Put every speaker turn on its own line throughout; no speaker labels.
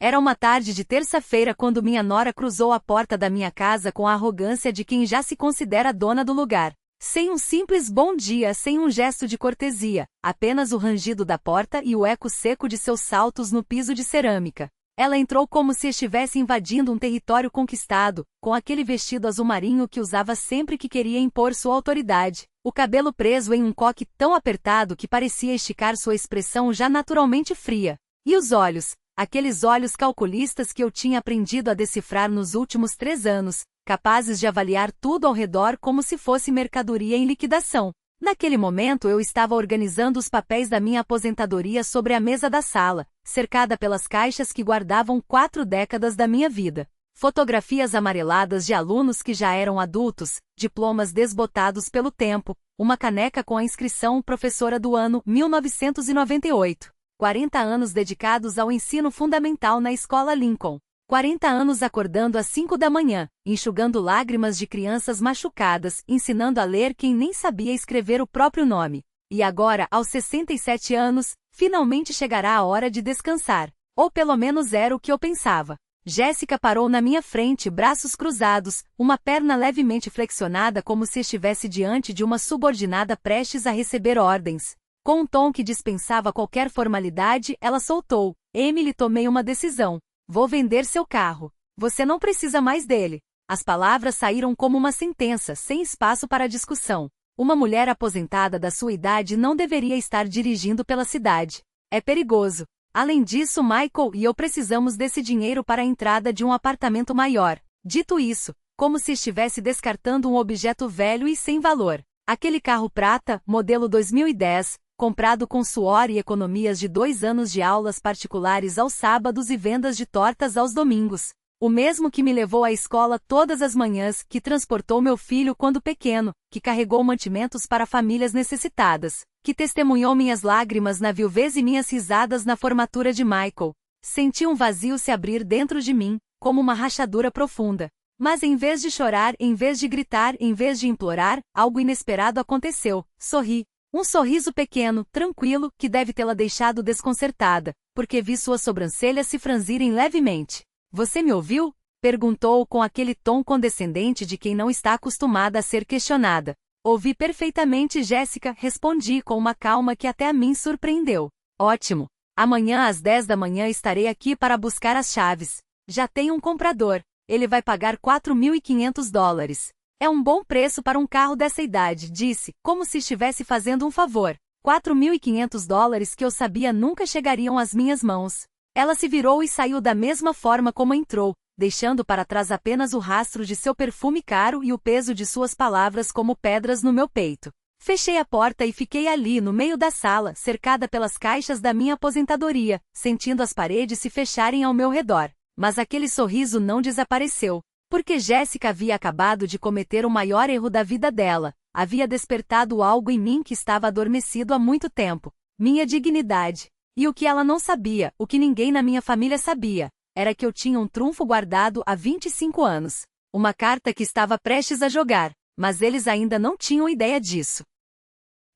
Era uma tarde de terça-feira quando minha nora cruzou a porta da minha casa com a arrogância de quem já se considera dona do lugar. Sem um simples bom dia, sem um gesto de cortesia, apenas o rangido da porta e o eco seco de seus saltos no piso de cerâmica. Ela entrou como se estivesse invadindo um território conquistado, com aquele vestido azul marinho que usava sempre que queria impor sua autoridade, o cabelo preso em um coque tão apertado que parecia esticar sua expressão já naturalmente fria. E os olhos, aqueles olhos calculistas que eu tinha aprendido a decifrar nos últimos 3 anos, capazes de avaliar tudo ao redor como se fosse mercadoria em liquidação. Naquele momento eu estava organizando os papéis da minha aposentadoria sobre a mesa da sala, cercada pelas caixas que guardavam 4 décadas da minha vida. Fotografias amareladas de alunos que já eram adultos, diplomas desbotados pelo tempo, uma caneca com a inscrição professora do ano 1998. 40 anos dedicados ao ensino fundamental na escola Lincoln. 40 anos acordando às 5 da manhã, enxugando lágrimas de crianças machucadas, ensinando a ler quem nem sabia escrever o próprio nome. E agora, aos 67 anos, finalmente chegará a hora de descansar. Ou pelo menos era o que eu pensava. Jéssica parou na minha frente, braços cruzados, uma perna levemente flexionada como se estivesse diante de uma subordinada prestes a receber ordens. Com um tom que dispensava qualquer formalidade, ela soltou: "Emily, tomei uma decisão. Vou vender seu carro. Você não precisa mais dele." As palavras saíram como uma sentença, sem espaço para discussão. Uma mulher aposentada da sua idade não deveria estar dirigindo pela cidade. É perigoso. Além disso, Michael e eu precisamos desse dinheiro para a entrada de um apartamento maior. Dito isso, como se estivesse descartando um objeto velho e sem valor. Aquele carro prata, modelo 2010, comprado com suor e economias de 2 anos de aulas particulares aos sábados e vendas de tortas aos domingos. O mesmo que me levou à escola todas as manhãs, que transportou meu filho quando pequeno, que carregou mantimentos para famílias necessitadas, que testemunhou minhas lágrimas na viuvez e minhas risadas na formatura de Michael. Senti um vazio se abrir dentro de mim, como uma rachadura profunda. Mas em vez de chorar, em vez de gritar, em vez de implorar, algo inesperado aconteceu. Sorri. Um sorriso pequeno, tranquilo, que deve tê-la deixado desconcertada, porque vi suas sobrancelhas se franzirem levemente. "Você me ouviu?" perguntou com aquele tom condescendente de quem não está acostumada a ser questionada. "Ouvi perfeitamente, Jéssica", respondi com uma calma que até a mim surpreendeu. "Ótimo. Amanhã às 10 da manhã estarei aqui para buscar as chaves. Já tenho um comprador. Ele vai pagar $4.500. É um bom preço para um carro dessa idade", disse, como se estivesse fazendo um favor. $4.500 que eu sabia nunca chegariam às minhas mãos. Ela se virou e saiu da mesma forma como entrou, deixando para trás apenas o rastro de seu perfume caro e o peso de suas palavras como pedras no meu peito. Fechei a porta e fiquei ali no meio da sala, cercada pelas caixas da minha aposentadoria, sentindo as paredes se fecharem ao meu redor. Mas aquele sorriso não desapareceu. Porque Jéssica havia acabado de cometer o maior erro da vida dela. Havia despertado algo em mim que estava adormecido há muito tempo. Minha dignidade. E o que ela não sabia, o que ninguém na minha família sabia, era que eu tinha um trunfo guardado há 25 anos. Uma carta que estava prestes a jogar, mas eles ainda não tinham ideia disso.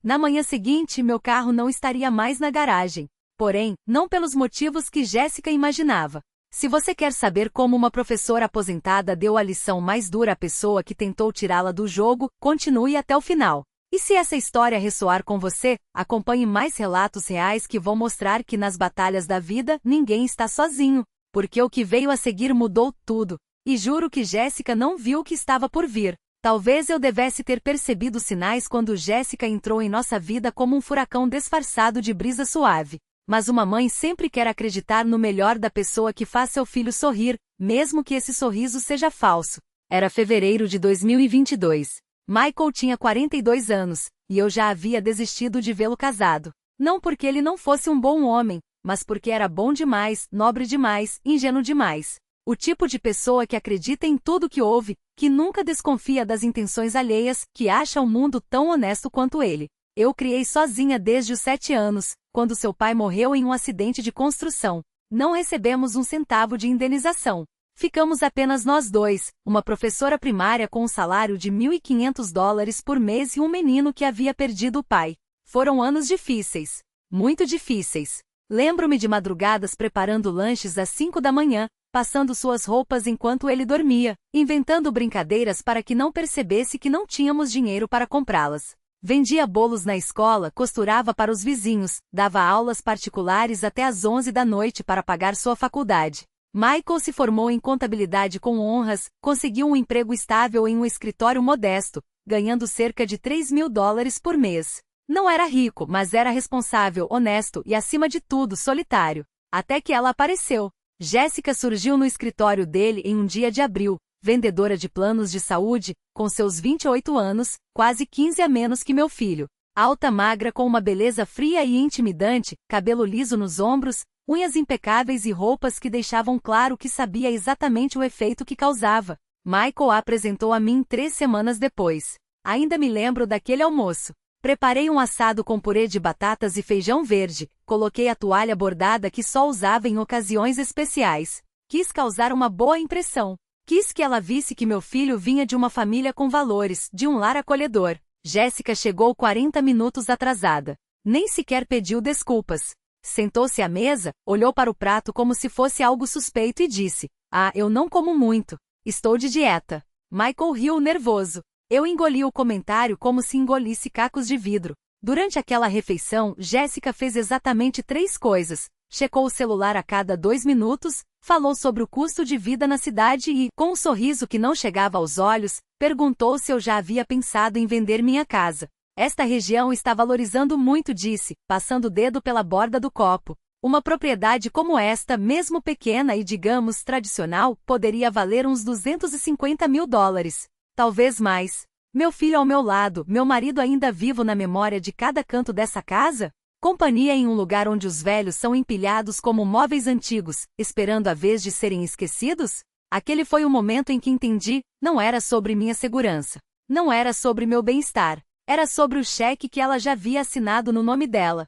Na manhã seguinte, meu carro não estaria mais na garagem. Porém, não pelos motivos que Jéssica imaginava. Se você quer saber como uma professora aposentada deu a lição mais dura à pessoa que tentou tirá-la do jogo, continue até o final. E se essa história ressoar com você, acompanhe mais relatos reais que vão mostrar que nas batalhas da vida ninguém está sozinho, porque o que veio a seguir mudou tudo. E juro que Jéssica não viu o que estava por vir. Talvez eu devesse ter percebido sinais quando Jéssica entrou em nossa vida como um furacão disfarçado de brisa suave. Mas uma mãe sempre quer acreditar no melhor da pessoa que faz seu filho sorrir, mesmo que esse sorriso seja falso. Era fevereiro de 2022. Michael tinha 42 anos, e eu já havia desistido de vê-lo casado. Não porque ele não fosse um bom homem, mas porque era bom demais, nobre demais, ingênuo demais. O tipo de pessoa que acredita em tudo que ouve, que nunca desconfia das intenções alheias, que acha o mundo tão honesto quanto ele. Eu criei sozinha desde os 7 anos, quando seu pai morreu em um acidente de construção. Não recebemos um centavo de indenização. Ficamos apenas nós dois, uma professora primária com um salário de $1.500 por mês e um menino que havia perdido o pai. Foram anos difíceis. Muito difíceis. Lembro-me de madrugadas preparando lanches às 5 da manhã, passando suas roupas enquanto ele dormia, inventando brincadeiras para que não percebesse que não tínhamos dinheiro para comprá-las. Vendia bolos na escola, costurava para os vizinhos, dava aulas particulares até às 11 da noite para pagar sua faculdade. Michael se formou em contabilidade com honras, conseguiu um emprego estável em um escritório modesto, ganhando cerca de $3.000 por mês. Não era rico, mas era responsável, honesto e, acima de tudo, solitário. Até que ela apareceu. Jéssica surgiu no escritório dele em um dia de abril, vendedora de planos de saúde, com seus 28 anos, quase 15 a menos que meu filho. Alta, magra, com uma beleza fria e intimidante, cabelo liso nos ombros, unhas impecáveis e roupas que deixavam claro que sabia exatamente o efeito que causava. Michael a apresentou a mim 3 semanas depois. Ainda me lembro daquele almoço. Preparei um assado com purê de batatas e feijão verde, coloquei a toalha bordada que só usava em ocasiões especiais. Quis causar uma boa impressão. Quis que ela visse que meu filho vinha de uma família com valores, de um lar acolhedor. Jéssica chegou 40 minutos atrasada. Nem sequer pediu desculpas. Sentou-se à mesa, olhou para o prato como se fosse algo suspeito e disse: "Ah, eu não como muito. Estou de dieta." Michael riu nervoso. Eu engoli o comentário como se engolisse cacos de vidro. Durante aquela refeição, Jéssica fez exatamente 3 coisas. Checou o celular a cada 2 minutos, falou sobre o custo de vida na cidade e, com um sorriso que não chegava aos olhos, perguntou se eu já havia pensado em vender minha casa. Esta região está valorizando muito, disse, passando o dedo pela borda do copo. Uma propriedade como esta, mesmo pequena e, digamos, tradicional, poderia valer uns $250.000. Talvez mais. Meu filho ao meu lado, meu marido ainda vivo na memória de cada canto dessa casa? Companhia em um lugar onde os velhos são empilhados como móveis antigos, esperando a vez de serem esquecidos? Aquele foi o momento em que entendi, não era sobre minha segurança. Não era sobre meu bem-estar. Era sobre o cheque que ela já havia assinado no nome dela.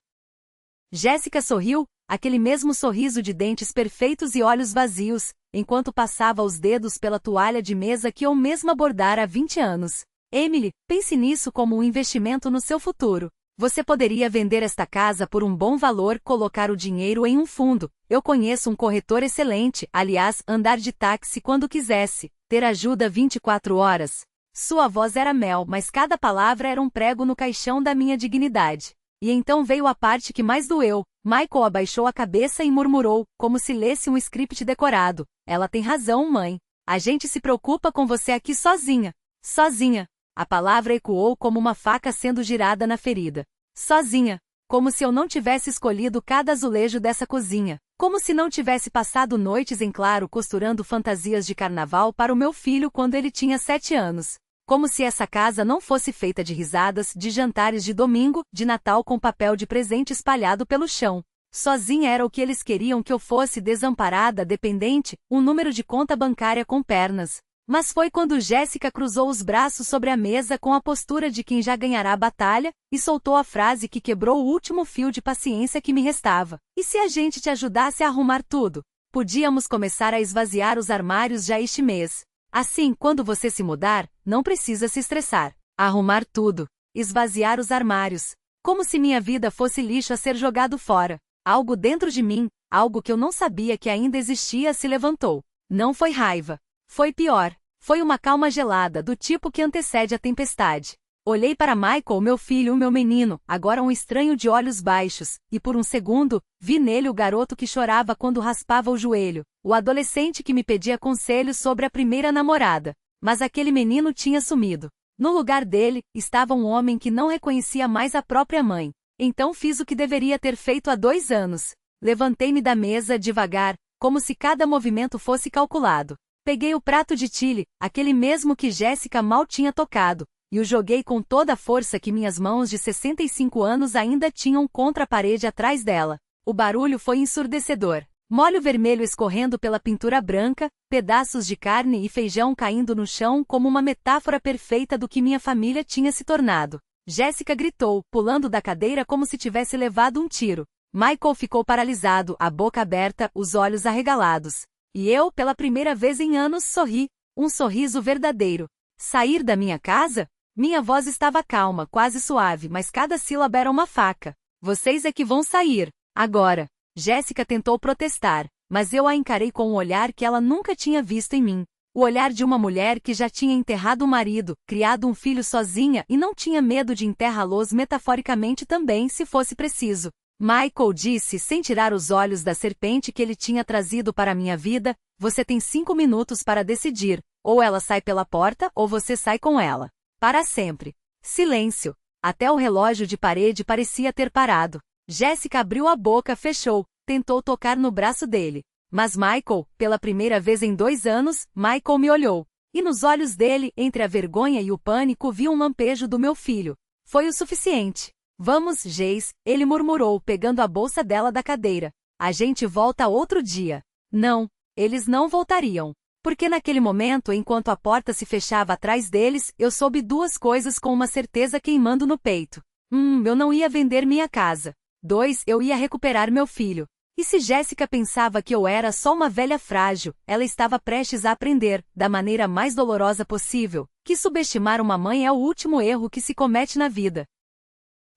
Jéssica sorriu, aquele mesmo sorriso de dentes perfeitos e olhos vazios, enquanto passava os dedos pela toalha de mesa que eu mesma bordara há 20 anos. Emily, pense nisso como um investimento no seu futuro. Você poderia vender esta casa por um bom valor, colocar o dinheiro em um fundo. Eu conheço um corretor excelente, aliás, andar de táxi quando quisesse, ter ajuda 24 horas. Sua voz era mel, mas cada palavra era um prego no caixão da minha dignidade. E então veio a parte que mais doeu. Michael abaixou a cabeça e murmurou, como se lesse um script decorado. Ela tem razão, mãe. A gente se preocupa com você aqui sozinha. Sozinha. A palavra ecoou como uma faca sendo girada na ferida. Sozinha. Como se eu não tivesse escolhido cada azulejo dessa cozinha. Como se não tivesse passado noites em claro costurando fantasias de carnaval para o meu filho quando ele tinha 7 anos. Como se essa casa não fosse feita de risadas, de jantares de domingo, de Natal com papel de presente espalhado pelo chão. Sozinha era o que eles queriam que eu fosse, desamparada, dependente, um número de conta bancária com pernas. Mas foi quando Jéssica cruzou os braços sobre a mesa com a postura de quem já ganhará a batalha, e soltou a frase que quebrou o último fio de paciência que me restava. E se a gente te ajudasse a arrumar tudo? Podíamos começar a esvaziar os armários já este mês. Assim, quando você se mudar, não precisa se estressar. Arrumar tudo. Esvaziar os armários. Como se minha vida fosse lixo a ser jogado fora. Algo dentro de mim, algo que eu não sabia que ainda existia, se levantou. Não foi raiva. Foi pior. Foi uma calma gelada, do tipo que antecede a tempestade. Olhei para Michael, meu filho, meu menino, agora um estranho de olhos baixos, e por um segundo, vi nele o garoto que chorava quando raspava o joelho, o adolescente que me pedia conselhos sobre a primeira namorada. Mas aquele menino tinha sumido. No lugar dele, estava um homem que não reconhecia mais a própria mãe. Então fiz o que deveria ter feito há 2 anos. Levantei-me da mesa devagar, como se cada movimento fosse calculado. Peguei o prato de chile, aquele mesmo que Jéssica mal tinha tocado, e o joguei com toda a força que minhas mãos de 65 anos ainda tinham contra a parede atrás dela. O barulho foi ensurdecedor. Molho vermelho escorrendo pela pintura branca, pedaços de carne e feijão caindo no chão como uma metáfora perfeita do que minha família tinha se tornado. Jéssica gritou, pulando da cadeira como se tivesse levado um tiro. Michael ficou paralisado, a boca aberta, os olhos arregalados. E eu, pela primeira vez em anos, sorri. Um sorriso verdadeiro. Sair da minha casa? Minha voz estava calma, quase suave, mas cada sílaba era uma faca. Vocês é que vão sair. Agora. Jéssica tentou protestar, mas eu a encarei com um olhar que ela nunca tinha visto em mim. O olhar de uma mulher que já tinha enterrado o marido, criado um filho sozinha e não tinha medo de enterrá-los metaforicamente também se fosse preciso. Michael disse sem tirar os olhos da serpente que ele tinha trazido para a minha vida, você tem 5 minutos para decidir, ou ela sai pela porta ou você sai com ela. Para sempre. Silêncio. Até o relógio de parede parecia ter parado. Jéssica abriu a boca, fechou, tentou tocar no braço dele. Mas Michael, pela primeira vez em 2 anos, Michael me olhou. E nos olhos dele, entre a vergonha e o pânico, vi um lampejo do meu filho. Foi o suficiente. Vamos, Jace, ele murmurou, pegando a bolsa dela da cadeira. A gente volta outro dia. Não, eles não voltariam. Porque naquele momento, enquanto a porta se fechava atrás deles, eu soube 2 coisas com uma certeza queimando no peito. Eu não ia vender minha casa. 2, eu ia recuperar meu filho. E se Jéssica pensava que eu era só uma velha frágil, ela estava prestes a aprender, da maneira mais dolorosa possível, que subestimar uma mãe é o último erro que se comete na vida.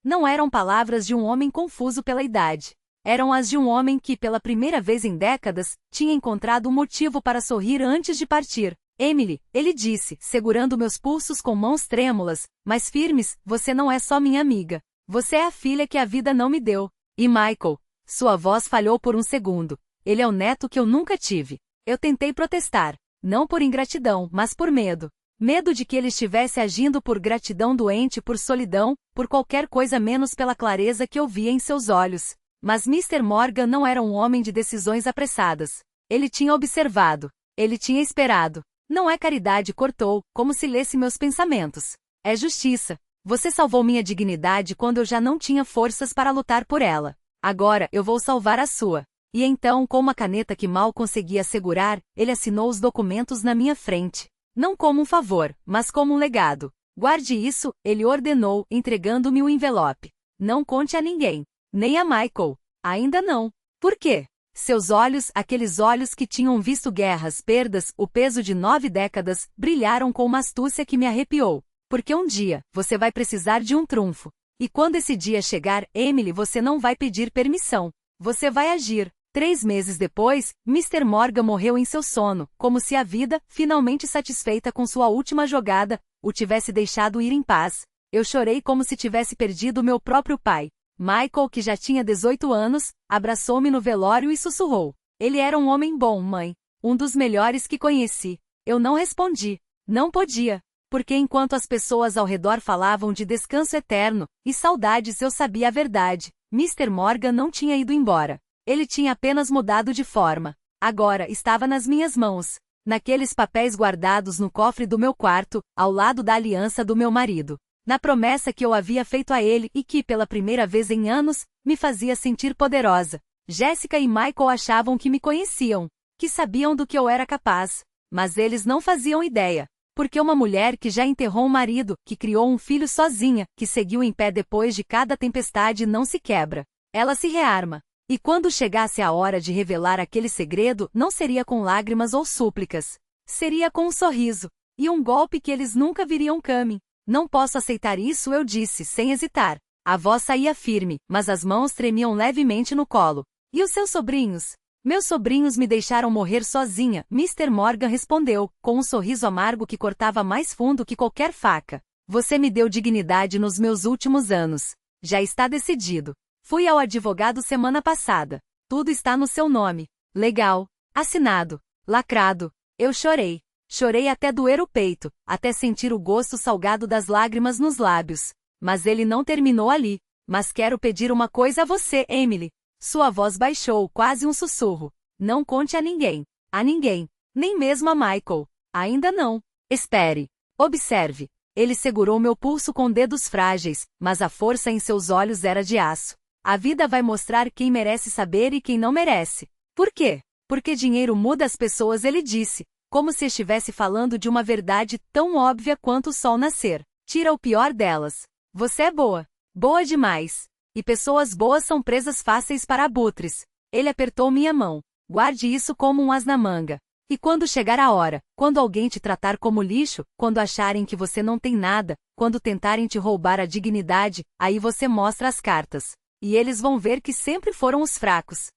Não eram palavras de um homem confuso pela idade. Eram as de um homem que, pela primeira vez em décadas, tinha encontrado um motivo para sorrir antes de partir. Emily, ele disse, segurando meus pulsos com mãos trêmulas, mas firmes, você não é só minha amiga. Você é a filha que a vida não me deu. E Michael... Sua voz falhou por um segundo. Ele é o neto que eu nunca tive. Eu tentei protestar. Não por ingratidão, mas por medo. Medo de que ele estivesse agindo por gratidão doente, por solidão, por qualquer coisa menos pela clareza que eu via em seus olhos. Mas Mr. Morgan não era um homem de decisões apressadas. Ele tinha observado. Ele tinha esperado. Não é caridade, cortou, como se lesse meus pensamentos. É justiça. Você salvou minha dignidade quando eu já não tinha forças para lutar por ela. Agora, eu vou salvar a sua. E então, com uma caneta que mal conseguia segurar, ele assinou os documentos na minha frente. Não como um favor, mas como um legado. Guarde isso, ele ordenou, entregando-me o envelope. Não conte a ninguém. Nem a Michael. Ainda não. Por quê? Seus olhos, aqueles olhos que tinham visto guerras, perdas, o peso de 9 décadas, brilharam com uma astúcia que me arrepiou. Porque um dia, você vai precisar de um trunfo. E quando esse dia chegar, Emily, você não vai pedir permissão. Você vai agir. 3 meses depois, Mr. Morgan morreu em seu sono, como se a vida, finalmente satisfeita com sua última jogada, o tivesse deixado ir em paz. Eu chorei como se tivesse perdido meu próprio pai. Michael, que já tinha 18 anos, abraçou-me no velório e sussurrou. Ele era um homem bom, mãe. Um dos melhores que conheci. Eu não respondi. Não podia. Porque enquanto as pessoas ao redor falavam de descanso eterno e saudades, eu sabia a verdade. Mr. Morgan não tinha ido embora. Ele tinha apenas mudado de forma. Agora estava nas minhas mãos, naqueles papéis guardados no cofre do meu quarto, ao lado da aliança do meu marido. Na promessa que eu havia feito a ele e que, pela primeira vez em anos, me fazia sentir poderosa. Jéssica e Michael achavam que me conheciam, que sabiam do que eu era capaz. Mas eles não faziam ideia. Porque uma mulher que já enterrou um marido, que criou um filho sozinha, que seguiu em pé depois de cada tempestade não se quebra. Ela se rearma. E quando chegasse a hora de revelar aquele segredo, não seria com lágrimas ou súplicas. Seria com um sorriso. E um golpe que eles nunca viriam coming. Não posso aceitar isso, eu disse, sem hesitar. A voz saía firme, mas as mãos tremiam levemente no colo. E os seus sobrinhos? Meus sobrinhos me deixaram morrer sozinha, Mr. Morgan respondeu, com um sorriso amargo que cortava mais fundo que qualquer faca. Você me deu dignidade nos meus últimos anos. Já está decidido. Fui ao advogado semana passada. Tudo está no seu nome. Legal. Assinado. Lacrado. Eu chorei. Chorei até doer o peito, até sentir o gosto salgado das lágrimas nos lábios. Mas ele não terminou ali. Mas quero pedir uma coisa a você, Emily. Sua voz baixou, quase um sussurro. Não conte a ninguém. A ninguém. Nem mesmo a Michael. Ainda não. Espere. Observe. Ele segurou meu pulso com dedos frágeis, mas a força em seus olhos era de aço. A vida vai mostrar quem merece saber e quem não merece. Por quê? Porque dinheiro muda as pessoas, ele disse, como se estivesse falando de uma verdade tão óbvia quanto o sol nascer. Tira o pior delas. Você é boa. Boa demais. E pessoas boas são presas fáceis para abutres. Ele apertou minha mão. Guarde isso como um as na manga. E quando chegar a hora, quando alguém te tratar como lixo, quando acharem que você não tem nada, quando tentarem te roubar a dignidade, aí você mostra as cartas. E eles vão ver que sempre foram os fracos.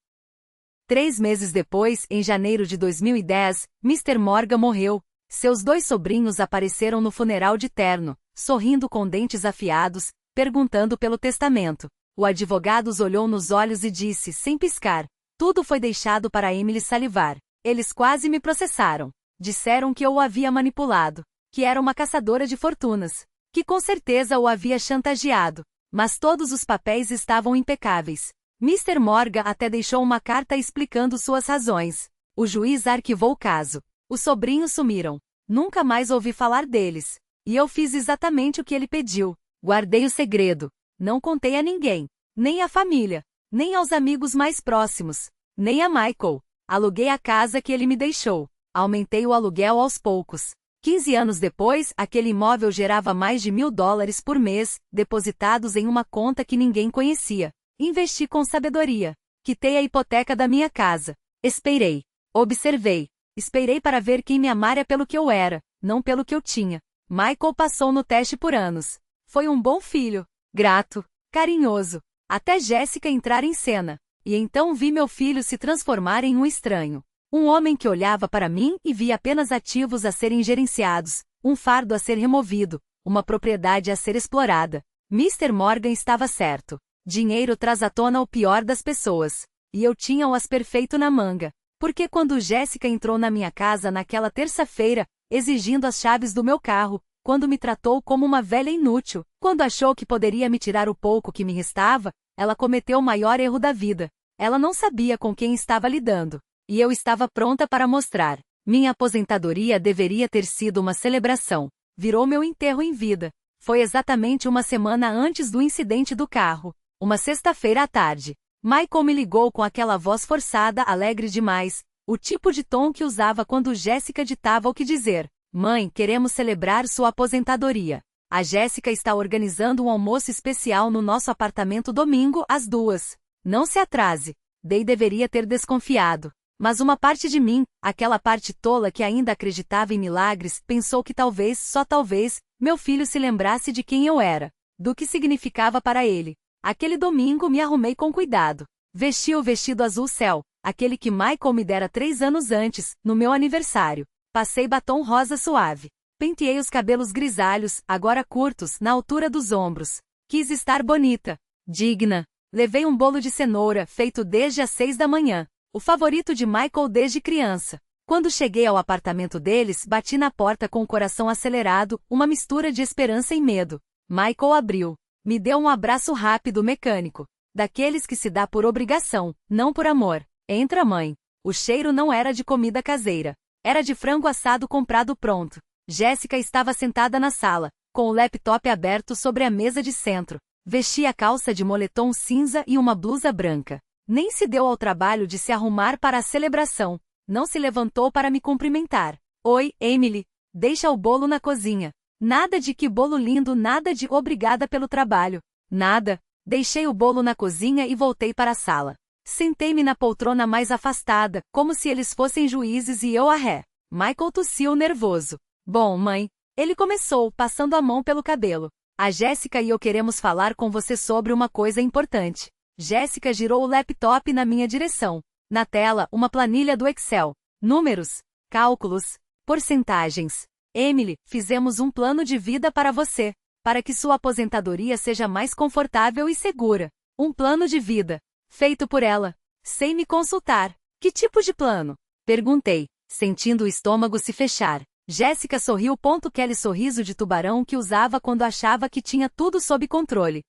3 meses depois, em janeiro de 2010, Mr. Morgan morreu. Seus 2 sobrinhos apareceram no funeral de terno, sorrindo com dentes afiados, perguntando pelo testamento. O advogado os olhou nos olhos e disse, sem piscar: tudo foi deixado para Emily salivar. Eles quase me processaram. Disseram que eu o havia manipulado, que era uma caçadora de fortunas, que com certeza o havia chantageado. Mas todos os papéis estavam impecáveis. Mr. Morgan até deixou uma carta explicando suas razões. O juiz arquivou o caso. Os sobrinhos sumiram. Nunca mais ouvi falar deles. E eu fiz exatamente o que ele pediu. Guardei o segredo. Não contei a ninguém. Nem à família. Nem aos amigos mais próximos. Nem a Michael. Aluguei a casa que ele me deixou. Aumentei o aluguel aos poucos. 15 anos depois, aquele imóvel gerava mais de $1.000 por mês, depositados em uma conta que ninguém conhecia. Investi com sabedoria. Quitei a hipoteca da minha casa. Esperei. Observei. Esperei para ver quem me amaria pelo que eu era, não pelo que eu tinha. Michael passou no teste por anos. Foi um bom filho. Grato. Carinhoso. Até Jéssica entrar em cena. E então vi meu filho se transformar em um estranho. Um homem que olhava para mim e via apenas ativos a serem gerenciados, um fardo a ser removido, uma propriedade a ser explorada. Mr. Morgan estava certo. Dinheiro traz à tona o pior das pessoas. E eu tinha o as perfeito na manga. Porque quando Jéssica entrou na minha casa naquela terça-feira, exigindo as chaves do meu carro, quando me tratou como uma velha inútil, quando achou que poderia me tirar o pouco que me restava, ela cometeu o maior erro da vida. Ela não sabia com quem estava lidando. E eu estava pronta para mostrar. Minha aposentadoria deveria ter sido uma celebração. Virou meu enterro em vida. Foi exatamente uma semana antes do incidente do carro. Uma sexta-feira à tarde. Michael me ligou com aquela voz forçada, alegre demais, o tipo de tom que usava quando Jéssica ditava o que dizer. Mãe, queremos celebrar sua aposentadoria. A Jéssica está organizando um almoço especial no nosso apartamento domingo, às 2. Não se atrase. Dei deveria ter desconfiado. Mas uma parte de mim, aquela parte tola que ainda acreditava em milagres, pensou que talvez, só talvez, meu filho se lembrasse de quem eu era, do que significava para ele. Aquele domingo me arrumei com cuidado. Vesti o vestido azul céu, aquele que Michael me dera 3 anos antes, no meu aniversário. Passei batom rosa suave. Penteei os cabelos grisalhos, agora curtos, na altura dos ombros. Quis estar bonita, digna. Levei um bolo de cenoura, feito desde as 6 da manhã. O favorito de Michael desde criança. Quando cheguei ao apartamento deles, bati na porta com o coração acelerado, uma mistura de esperança e medo. Michael abriu. Me deu um abraço rápido mecânico. Daqueles que se dá por obrigação, não por amor. Entra, mãe. O cheiro não era de comida caseira. Era de frango assado comprado pronto. Jéssica estava sentada na sala, com o laptop aberto sobre a mesa de centro. Vestia a calça de moletom cinza e uma blusa branca. Nem se deu ao trabalho de se arrumar para a celebração. Não se levantou para me cumprimentar. Oi, Emily. Deixa o bolo na cozinha. Nada de que bolo lindo, nada de obrigada pelo trabalho. Nada. Deixei o bolo na cozinha e voltei para a sala. Sentei-me na poltrona mais afastada, como se eles fossem juízes e eu a ré. Michael tossiu nervoso. Bom, mãe. Ele começou, passando a mão pelo cabelo. A Jéssica e eu queremos falar com você sobre uma coisa importante. Jéssica girou o laptop na minha direção. Na tela, uma planilha do Excel. Números, cálculos, porcentagens. Emily, fizemos um plano de vida para você, para que sua aposentadoria seja mais confortável e segura. Um plano de vida, feito por ela, sem me consultar. Que tipo de plano? Perguntei, sentindo o estômago se fechar. Jéssica sorriu. Aquele sorriso de tubarão que usava quando achava que tinha tudo sob controle.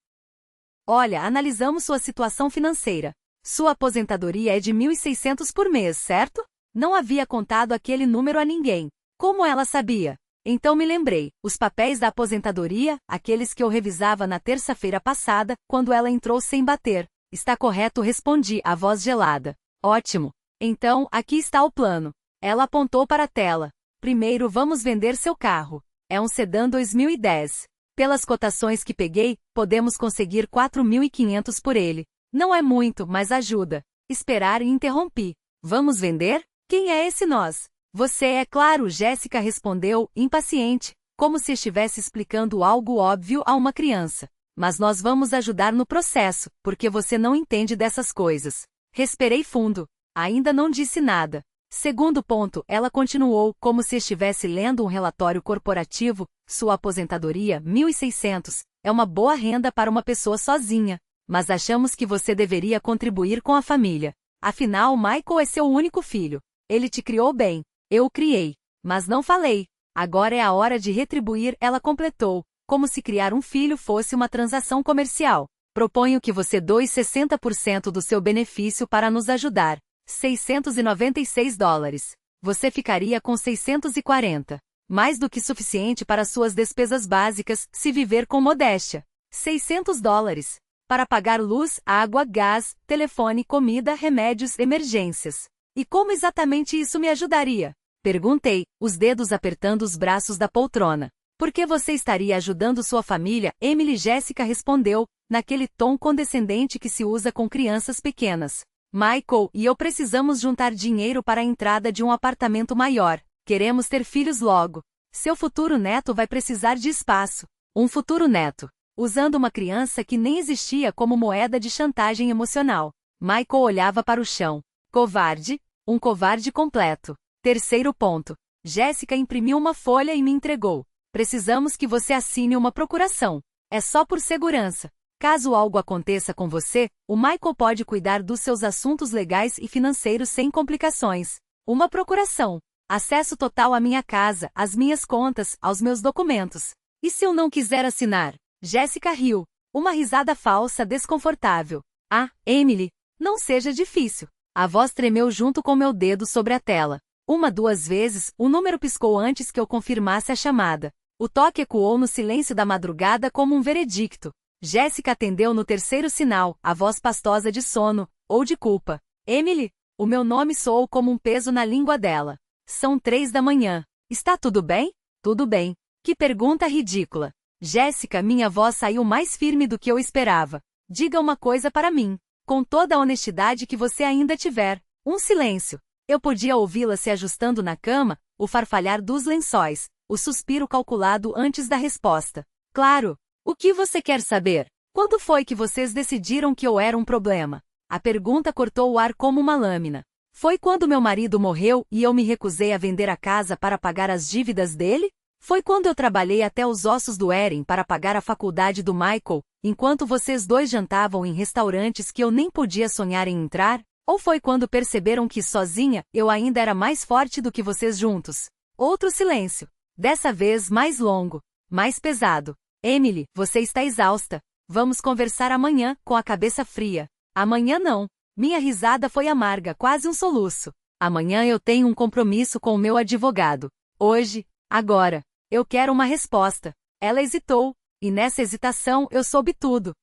Olha, analisamos sua situação financeira. Sua aposentadoria é de 1.600 por mês, certo? Não havia contado aquele número a ninguém. Como ela sabia? Então me lembrei, os papéis da aposentadoria, aqueles que eu revisava na terça-feira passada, quando ela entrou sem bater. Está correto, respondi, a voz gelada. Ótimo. Então, aqui está o plano. Ela apontou para a tela. Primeiro vamos vender seu carro. É um sedã 2010. Pelas cotações que peguei, podemos conseguir 4.500 por ele. Não é muito, mas ajuda. Esperar e interrompi. Vamos vender? Quem é esse nós? Você é claro, Jéssica respondeu, impaciente, como se estivesse explicando algo óbvio a uma criança. Mas nós vamos ajudar no processo, porque você não entende dessas coisas. Respirei fundo. Ainda não disse nada. Segundo ponto, ela continuou, como se estivesse lendo um relatório corporativo, sua aposentadoria, 1.600, é uma boa renda para uma pessoa sozinha. Mas achamos que você deveria contribuir com a família. Afinal, Michael é seu único filho. Ele te criou bem. Eu o criei. Mas não falei. Agora é a hora de retribuir, ela completou, como se criar um filho fosse uma transação comercial. Proponho que você doe 60% do seu benefício para nos ajudar. $696. Você ficaria com 640. Mais do que suficiente para suas despesas básicas, se viver com modéstia. $600. Para pagar luz, água, gás, telefone, comida, remédios, emergências. E como exatamente isso me ajudaria? Perguntei, os dedos apertando os braços da poltrona. Por que você estaria ajudando sua família? Emily Jéssica respondeu, naquele tom condescendente que se usa com crianças pequenas. Michael e eu precisamos juntar dinheiro para a entrada de um apartamento maior. Queremos ter filhos logo. Seu futuro neto vai precisar de espaço. Um futuro neto. Usando uma criança que nem existia como moeda de chantagem emocional. Michael olhava para o chão. Covarde. Um covarde completo. Terceiro ponto. Jéssica imprimiu uma folha e me entregou. Precisamos que você assine uma procuração. É só por segurança. Caso algo aconteça com você, o Michael pode cuidar dos seus assuntos legais e financeiros sem complicações. Uma procuração. Acesso total à minha casa, às minhas contas, aos meus documentos. E se eu não quiser assinar? Jéssica riu. Uma risada falsa desconfortável. Ah, Emily, não seja difícil. A voz tremeu junto com meu dedo sobre a tela. 2 vezes, o número piscou antes que eu confirmasse a chamada. O toque ecoou no silêncio da madrugada como um veredicto. Jéssica atendeu no terceiro sinal, a voz pastosa de sono, ou de culpa. Emily? O meu nome soou como um peso na língua dela. São 3 da manhã. Está tudo bem? Tudo bem. Que pergunta ridícula. Jéssica, minha voz saiu mais firme do que eu esperava. Diga uma coisa para mim. Com toda a honestidade que você ainda tiver. Um silêncio. Eu podia ouvi-la se ajustando na cama, o farfalhar dos lençóis, o suspiro calculado antes da resposta. Claro. O que você quer saber? Quando foi que vocês decidiram que eu era um problema? A pergunta cortou o ar como uma lâmina. Foi quando meu marido morreu e eu me recusei a vender a casa para pagar as dívidas dele? Foi quando eu trabalhei até os ossos doerem para pagar a faculdade do Michael, enquanto vocês dois jantavam em restaurantes que eu nem podia sonhar em entrar? Ou foi quando perceberam que sozinha eu ainda era mais forte do que vocês juntos? Outro silêncio. Dessa vez mais longo, mais pesado. Emily, você está exausta. Vamos conversar amanhã, com a cabeça fria. Amanhã não. Minha risada foi amarga, quase um soluço. Amanhã eu tenho um compromisso com o meu advogado. Hoje, agora. Eu quero uma resposta. Ela hesitou, e nessa hesitação eu soube tudo.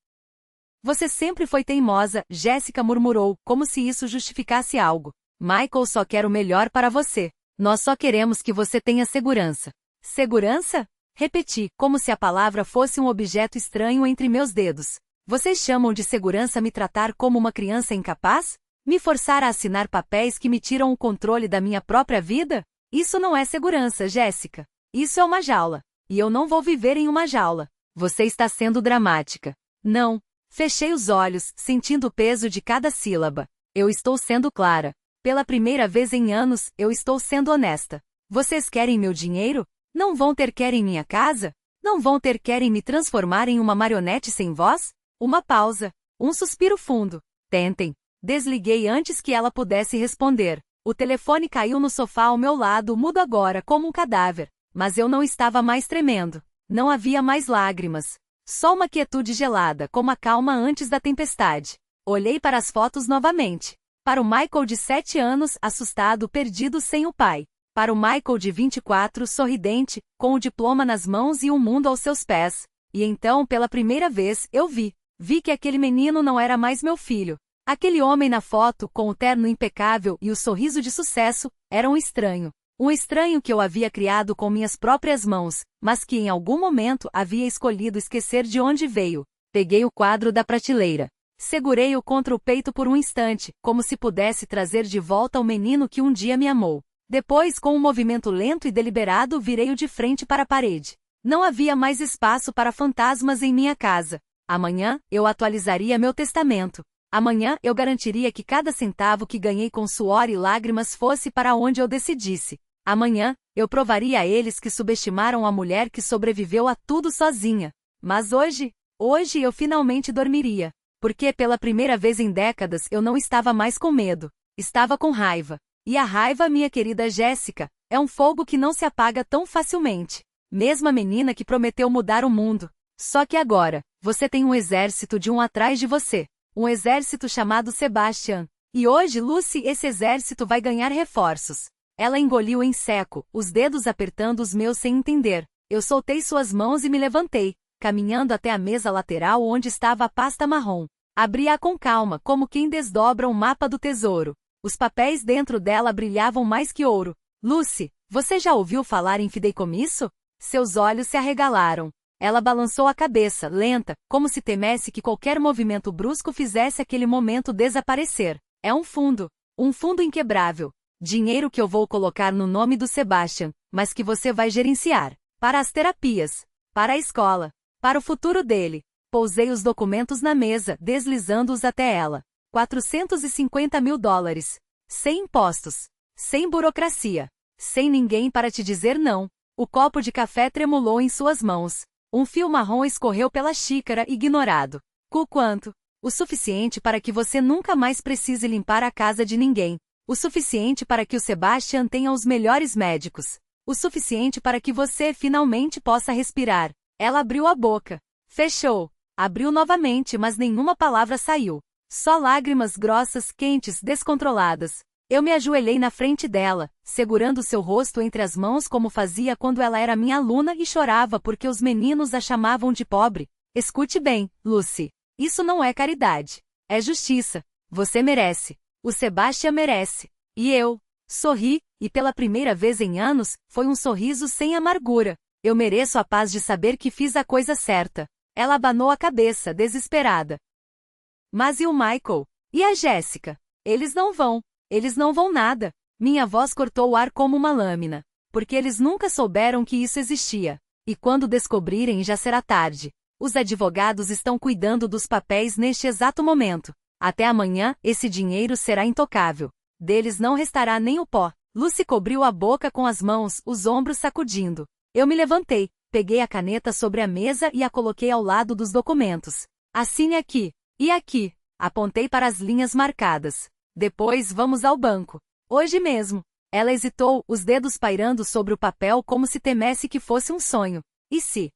Você sempre foi teimosa, Jéssica murmurou, como se isso justificasse algo. Michael só quer o melhor para você. Nós só queremos que você tenha segurança. Segurança? Repeti, como se a palavra fosse um objeto estranho entre meus dedos. Vocês chamam de segurança me tratar como uma criança incapaz? Me forçar a assinar papéis que me tiram o controle da minha própria vida? Isso não é segurança, Jéssica. Isso é uma jaula. E eu não vou viver em uma jaula. Você está sendo dramática. Não. Fechei os olhos, sentindo o peso de cada sílaba. Eu estou sendo clara. Pela primeira vez em anos, eu estou sendo honesta. Vocês querem meu dinheiro? Não vão ter querem minha casa? Não vão ter querem me transformar em uma marionete sem voz? Uma pausa. Um suspiro fundo. Tentem. Desliguei antes que ela pudesse responder. O telefone caiu no sofá ao meu lado, mudo agora, como um cadáver. Mas eu não estava mais tremendo. Não havia mais lágrimas. Só uma quietude gelada, como a calma antes da tempestade. Olhei para as fotos novamente. Para o Michael de 7 anos, assustado, perdido sem o pai. Para o Michael de 24, sorridente, com o diploma nas mãos e o mundo aos seus pés. E então, pela primeira vez, eu vi. Vi que aquele menino não era mais meu filho. Aquele homem na foto, com o terno impecável e o sorriso de sucesso, era um estranho. Um estranho que eu havia criado com minhas próprias mãos, mas que em algum momento havia escolhido esquecer de onde veio. Peguei o quadro da prateleira. Segurei-o contra o peito por um instante, como se pudesse trazer de volta o menino que um dia me amou. Depois, com um movimento lento e deliberado, virei-o de frente para a parede. Não havia mais espaço para fantasmas em minha casa. Amanhã, eu atualizaria meu testamento. Amanhã eu garantiria que cada centavo que ganhei com suor e lágrimas fosse para onde eu decidisse. Amanhã, eu provaria a eles que subestimaram a mulher que sobreviveu a tudo sozinha. Mas hoje eu finalmente dormiria. Porque pela primeira vez em décadas eu não estava mais com medo. Estava com raiva. E a raiva, minha querida Jéssica, é um fogo que não se apaga tão facilmente. Mesmo a menina que prometeu mudar o mundo. Só que agora, você tem um exército de um atrás de você. Um exército chamado Sebastian. E hoje, Lucy, esse exército vai ganhar reforços. Ela engoliu em seco, os dedos apertando os meus sem entender. Eu soltei suas mãos e me levantei, caminhando até a mesa lateral onde estava a pasta marrom. Abri-a com calma, como quem desdobra um mapa do tesouro. Os papéis dentro dela brilhavam mais que ouro. Lucy, você já ouviu falar em fideicomisso? Seus olhos se arregalaram. Ela balançou a cabeça, lenta, como se temesse que qualquer movimento brusco fizesse aquele momento desaparecer. É um fundo inquebrável. Dinheiro que eu vou colocar no nome do Sebastian, mas que você vai gerenciar. Para as terapias, para a escola, para o futuro dele. Pousei os documentos na mesa, deslizando-os até ela. $450.000. Sem impostos. Sem burocracia. Sem ninguém para te dizer não. O copo de café tremulou em suas mãos. Um fio marrom escorreu pela xícara, ignorado. Quanto? O suficiente para que você nunca mais precise limpar a casa de ninguém. O suficiente para que o Sebastian tenha os melhores médicos. O suficiente para que você finalmente possa respirar. Ela abriu a boca. Fechou. Abriu novamente, mas nenhuma palavra saiu. Só lágrimas grossas, quentes, descontroladas. Eu me ajoelhei na frente dela, segurando seu rosto entre as mãos como fazia quando ela era minha aluna e chorava porque os meninos a chamavam de pobre. Escute bem, Lucy. Isso não é caridade. É justiça. Você merece. O Sebastian merece. E eu sorri, e pela primeira vez em anos, foi um sorriso sem amargura. Eu mereço a paz de saber que fiz a coisa certa. Ela abanou a cabeça, desesperada. Mas e o Michael? E a Jéssica? Eles não vão nada. Minha voz cortou o ar como uma lâmina. Porque eles nunca souberam que isso existia. E quando descobrirem já será tarde. Os advogados estão cuidando dos papéis neste exato momento. Até amanhã, esse dinheiro será intocável. Deles não restará nem o pó. Lucy cobriu a boca com as mãos, os ombros sacudindo. Eu me levantei, peguei a caneta sobre a mesa e a coloquei ao lado dos documentos. Assine aqui. E aqui. Apontei para as linhas marcadas. Depois vamos ao banco. Hoje mesmo. Ela hesitou, os dedos pairando sobre o papel como se temesse que fosse um sonho. E se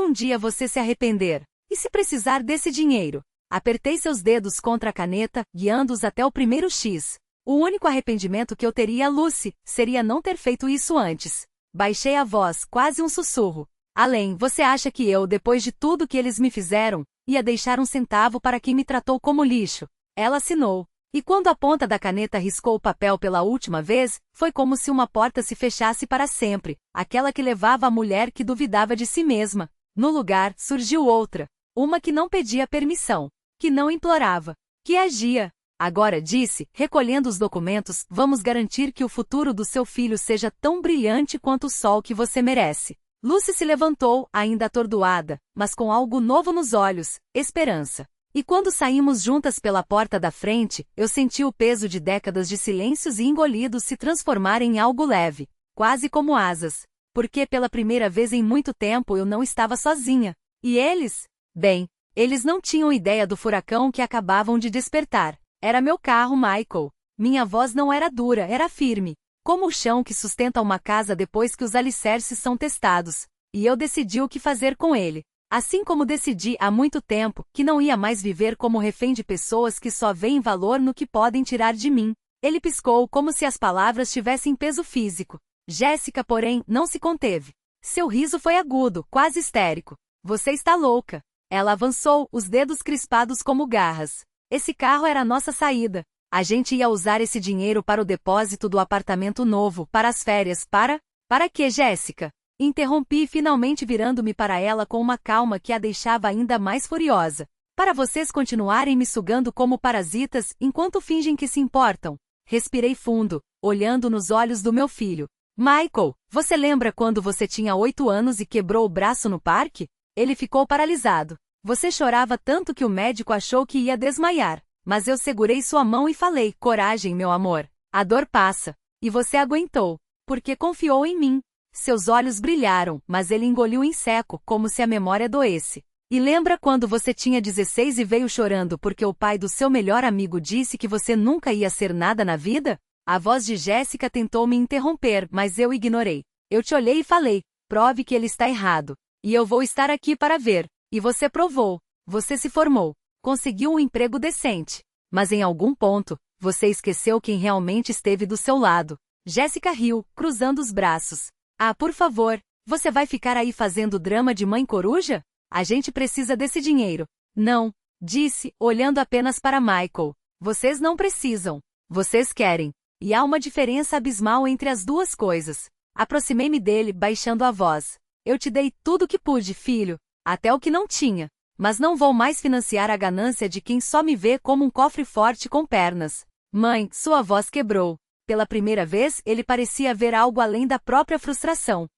um dia você se arrepender? E se precisar desse dinheiro? Apertei seus dedos contra a caneta, guiando-os até o primeiro X. O único arrependimento que eu teria, Lucy, seria não ter feito isso antes. Baixei a voz, quase um sussurro. Além, você acha que eu, depois de tudo que eles me fizeram, ia deixar um centavo para quem me tratou como lixo? Ela assinou. E quando a ponta da caneta riscou o papel pela última vez, foi como se uma porta se fechasse para sempre, aquela que levava a mulher que duvidava de si mesma. No lugar, surgiu outra. Uma que não pedia permissão. Que não implorava, que agia. Agora disse, recolhendo os documentos, vamos garantir que o futuro do seu filho seja tão brilhante quanto o sol que você merece. Lucy se levantou, ainda atordoada, mas com algo novo nos olhos, esperança. E quando saímos juntas pela porta da frente, eu senti o peso de décadas de silêncios e engolidos se transformar em algo leve, quase como asas. Porque pela primeira vez em muito tempo eu não estava sozinha. E eles? Bem, eles não tinham ideia do furacão que acabavam de despertar. Era meu carro, Michael. Minha voz não era dura, era firme. Como o chão que sustenta uma casa depois que os alicerces são testados. E eu decidi o que fazer com ele. Assim como decidi há muito tempo que não ia mais viver como refém de pessoas que só veem valor no que podem tirar de mim. Ele piscou como se as palavras tivessem peso físico. Jéssica, porém, não se conteve. Seu riso foi agudo, quase histérico. Você está louca. Ela avançou, os dedos crispados como garras. Esse carro era a nossa saída. A gente ia usar esse dinheiro para o depósito do apartamento novo, para as férias, Para quê, Jéssica? Interrompi, finalmente virando-me para ela com uma calma que a deixava ainda mais furiosa. Para vocês continuarem me sugando como parasitas, enquanto fingem que se importam. Respirei fundo, olhando nos olhos do meu filho. Michael, você lembra quando você tinha 8 anos e quebrou o braço no parque? Ele ficou paralisado. Você chorava tanto que o médico achou que ia desmaiar. Mas eu segurei sua mão e falei, coragem, meu amor. A dor passa. E você aguentou. Porque confiou em mim. Seus olhos brilharam, mas ele engoliu em seco, como se a memória doesse. E lembra quando você tinha 16 e veio chorando porque o pai do seu melhor amigo disse que você nunca ia ser nada na vida? A voz de Jéssica tentou me interromper, mas eu ignorei. Eu te olhei e falei, prove que ele está errado. E eu vou estar aqui para ver. E você provou. Você se formou. Conseguiu um emprego decente. Mas em algum ponto, você esqueceu quem realmente esteve do seu lado. Jéssica riu, cruzando os braços. Ah, por favor, você vai ficar aí fazendo drama de mãe coruja? A gente precisa desse dinheiro. Não, disse, olhando apenas para Michael. Vocês não precisam. Vocês querem. E há uma diferença abismal entre as duas coisas. Aproximei-me dele, baixando a voz. Eu te dei tudo o que pude, filho. Até o que não tinha. Mas não vou mais financiar a ganância de quem só me vê como um cofre forte com pernas. Mãe, sua voz quebrou. Pela primeira vez, ele parecia ver algo além da própria frustração.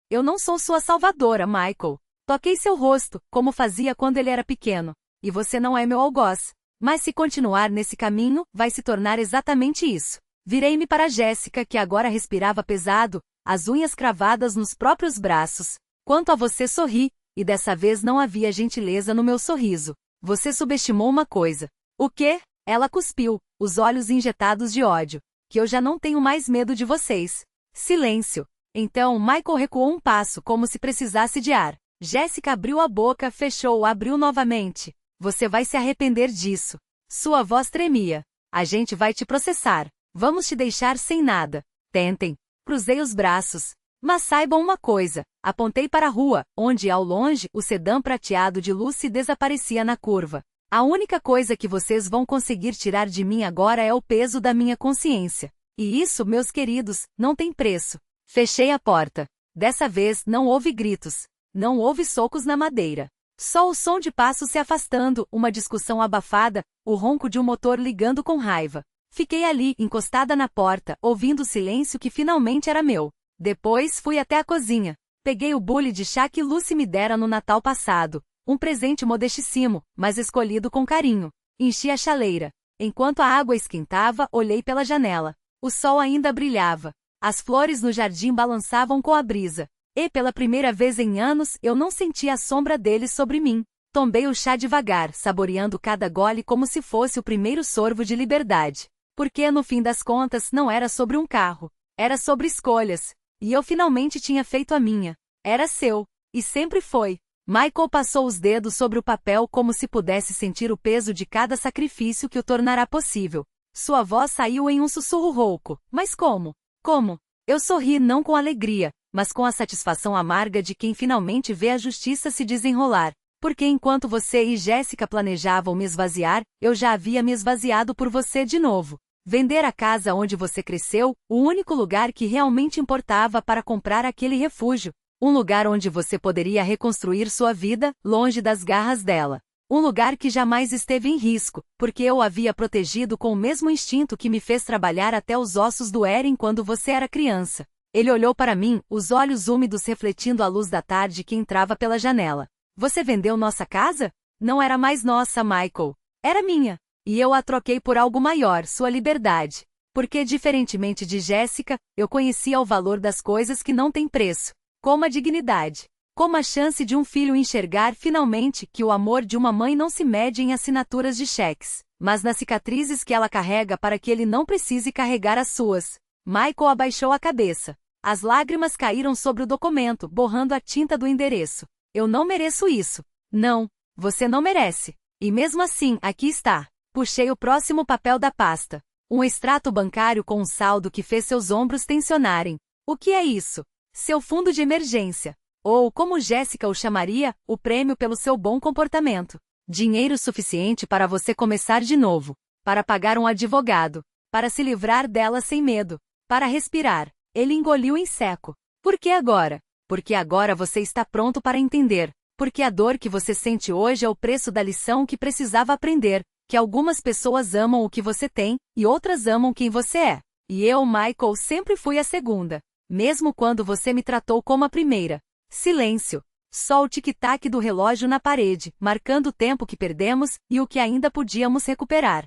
Eu não sou sua salvadora, Michael. Toquei seu rosto, como fazia quando ele era pequeno. E você não é meu algoz. Mas se continuar nesse caminho, vai se tornar exatamente isso. Virei-me para Jéssica, que agora respirava pesado, as unhas cravadas nos próprios braços. Quanto a você, sorri. E dessa vez não havia gentileza no meu sorriso. Você subestimou uma coisa. O quê? Ela cuspiu, os olhos injetados de ódio. Que eu já não tenho mais medo de vocês. Silêncio. Então Michael recuou um passo, como se precisasse de ar. Jéssica abriu a boca, fechou, abriu novamente. Você vai se arrepender disso. Sua voz tremia. A gente vai te processar. Vamos te deixar sem nada. Tentem. Cruzei os braços. Mas saibam uma coisa, apontei para a rua, onde ao longe o sedã prateado de Lucy desaparecia na curva. A única coisa que vocês vão conseguir tirar de mim agora é o peso da minha consciência. E isso, meus queridos, não tem preço. Fechei a porta. Dessa vez não houve gritos. Não houve socos na madeira. Só o som de passos se afastando, uma discussão abafada, o ronco de um motor ligando com raiva. Fiquei ali, encostada na porta, ouvindo o silêncio que finalmente era meu. Depois fui até a cozinha. Peguei o bule de chá que Lucy me dera no Natal passado. Um presente modestíssimo, mas escolhido com carinho. Enchi a chaleira. Enquanto a água esquentava, olhei pela janela. O sol ainda brilhava. As flores no jardim balançavam com a brisa. E pela primeira vez em anos, eu não sentia a sombra deles sobre mim. Tombei o chá devagar, saboreando cada gole como se fosse o primeiro sorvo de liberdade. Porque no fim das contas não era sobre um carro. Era sobre escolhas. E eu finalmente tinha feito a minha. Era seu. E sempre foi. Michael passou os dedos sobre o papel como se pudesse sentir o peso de cada sacrifício que o tornará possível. Sua voz saiu em um sussurro rouco. Mas como? Como? Eu sorri não com alegria, mas com a satisfação amarga de quem finalmente vê a justiça se desenrolar. Porque enquanto você e Jéssica planejavam me esvaziar, eu já havia me esvaziado por você de novo. Vender a casa onde você cresceu, o único lugar que realmente importava para comprar aquele refúgio. Um lugar onde você poderia reconstruir sua vida, longe das garras dela. Um lugar que jamais esteve em risco, porque eu o havia protegido com o mesmo instinto que me fez trabalhar até os ossos doerem quando você era criança. Ele olhou para mim, os olhos úmidos refletindo a luz da tarde que entrava pela janela. Você vendeu nossa casa? Não era mais nossa, Michael. Era minha. E eu a troquei por algo maior, sua liberdade. Porque, diferentemente de Jéssica, eu conhecia o valor das coisas que não têm preço. Como a dignidade. Como a chance de um filho enxergar finalmente que o amor de uma mãe não se mede em assinaturas de cheques, mas nas cicatrizes que ela carrega para que ele não precise carregar as suas. Michael abaixou a cabeça. As lágrimas caíram sobre o documento, borrando a tinta do endereço. Eu não mereço isso. Não, você não merece. E mesmo assim, aqui está. Puxei o próximo papel da pasta. Um extrato bancário com um saldo que fez seus ombros tensionarem. O que é isso? Seu fundo de emergência. Ou, como Jéssica o chamaria, o prêmio pelo seu bom comportamento. Dinheiro suficiente para você começar de novo. Para pagar um advogado. Para se livrar dela sem medo. Para respirar. Ele engoliu em seco. Por que agora? Porque agora você está pronto para entender. Porque a dor que você sente hoje é o preço da lição que precisava aprender. Que algumas pessoas amam o que você tem, e outras amam quem você é. E eu, Michael, sempre fui a segunda. Mesmo quando você me tratou como a primeira. Silêncio. Só o tic-tac do relógio na parede, marcando o tempo que perdemos e o que ainda podíamos recuperar.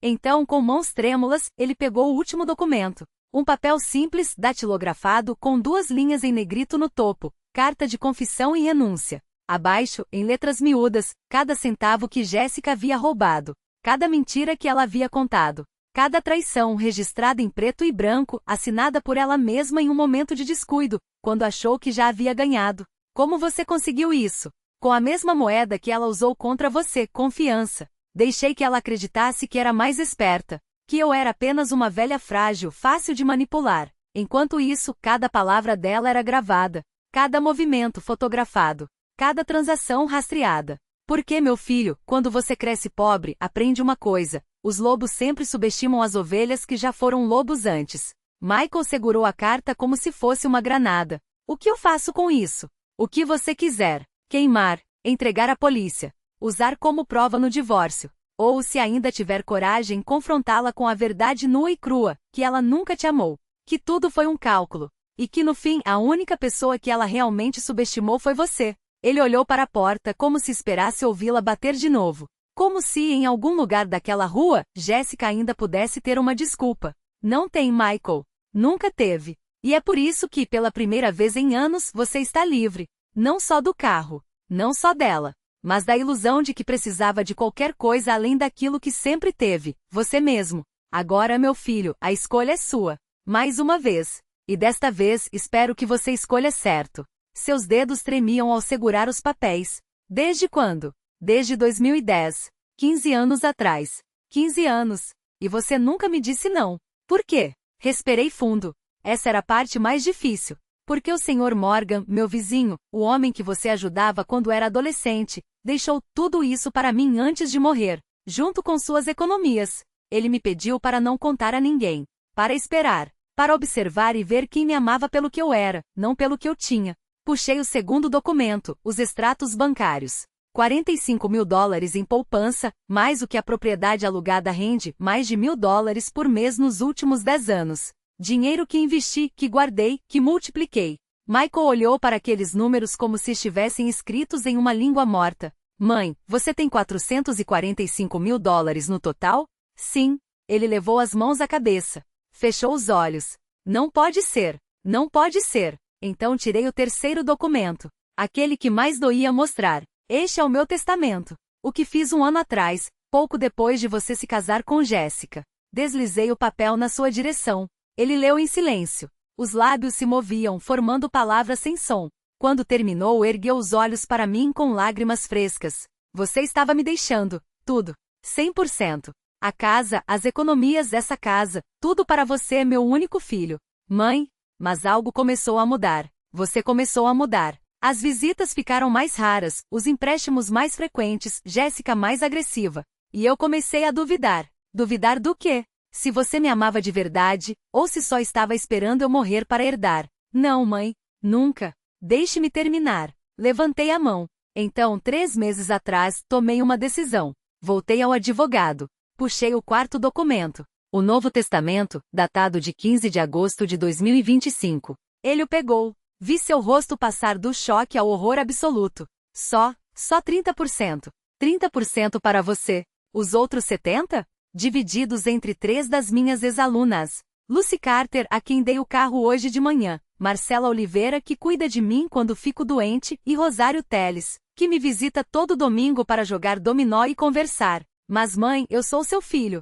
Então, com mãos trêmulas, ele pegou o último documento. Um papel simples, datilografado, com 2 linhas em negrito no topo, carta de confissão e renúncia. Abaixo, em letras miúdas, cada centavo que Jéssica havia roubado, cada mentira que ela havia contado, cada traição registrada em preto e branco, assinada por ela mesma em um momento de descuido, quando achou que já havia ganhado. Como você conseguiu isso? Com a mesma moeda que ela usou contra você, confiança. Deixei que ela acreditasse que era mais esperta, que eu era apenas uma velha frágil, fácil de manipular. Enquanto isso, cada palavra dela era gravada, cada movimento fotografado, cada transação rastreada. Porque, meu filho, quando você cresce pobre, aprende uma coisa: os lobos sempre subestimam as ovelhas que já foram lobos antes. Michael segurou a carta como se fosse uma granada. O que eu faço com isso? O que você quiser. Queimar, entregar à polícia, usar como prova no divórcio. Ou, se ainda tiver coragem, confrontá-la com a verdade nua e crua, que ela nunca te amou. Que tudo foi um cálculo. E que no fim, a única pessoa que ela realmente subestimou foi você. Ele olhou para a porta como se esperasse ouvi-la bater de novo. Como se, em algum lugar daquela rua, Jéssica ainda pudesse ter uma desculpa. Não tem, Michael. Nunca teve. E é por isso que, pela primeira vez em anos, você está livre. Não só do carro. Não só dela. Mas da ilusão de que precisava de qualquer coisa além daquilo que sempre teve. Você mesmo. Agora, meu filho, a escolha é sua. Mais uma vez. E desta vez, espero que você escolha certo. Seus dedos tremiam ao segurar os papéis. Desde quando? Desde 2010. 15 anos atrás. 15 anos. E você nunca me disse não. Por quê? Respirei fundo. Essa era a parte mais difícil. Porque o Sr. Morgan, meu vizinho, o homem que você ajudava quando era adolescente, deixou tudo isso para mim antes de morrer, junto com suas economias. Ele me pediu para não contar a ninguém. Para esperar. Para observar e ver quem me amava pelo que eu era, não pelo que eu tinha. Puxei o segundo documento, os extratos bancários. 45 mil dólares em poupança, mais o que a propriedade alugada rende, mais de $1.000 por mês nos últimos 10 anos. Dinheiro que investi, que guardei, que multipliquei. Michael olhou para aqueles números como se estivessem escritos em uma língua morta. Mãe, você tem 445 mil dólares no total? Sim. Ele levou as mãos à cabeça. Fechou os olhos. Não pode ser. Não pode ser. Então tirei o terceiro documento. Aquele que mais doía mostrar. Este é o meu testamento. O que fiz 1 ano atrás, pouco depois de você se casar com Jéssica. Deslizei o papel na sua direção. Ele leu em silêncio. Os lábios se moviam, formando palavras sem som. Quando terminou, ergueu os olhos para mim com lágrimas frescas. Você estava me deixando. Tudo. 100%. A casa, as economias dessa casa, tudo para você, meu único filho. Mãe? Mas algo começou a mudar. Você começou a mudar. As visitas ficaram mais raras, os empréstimos mais frequentes, Jéssica mais agressiva. E eu comecei a duvidar. Duvidar do quê? Se você me amava de verdade, ou se só estava esperando eu morrer para herdar. Não, mãe. Nunca. Deixe-me terminar. Levantei a mão. Então, 3 meses atrás, tomei uma decisão. Voltei ao advogado. Puxei o quarto documento. O Novo Testamento, datado de 15 de agosto de 2025. Ele o pegou. Vi seu rosto passar do choque ao horror absoluto. Só 30%. 30% para você. Os outros 70%? Divididos entre 3 das minhas ex-alunas. Lucy Carter, a quem dei o carro hoje de manhã. Marcela Oliveira, que cuida de mim quando fico doente. E Rosário Teles, que me visita todo domingo para jogar dominó e conversar. Mas mãe, eu sou seu filho.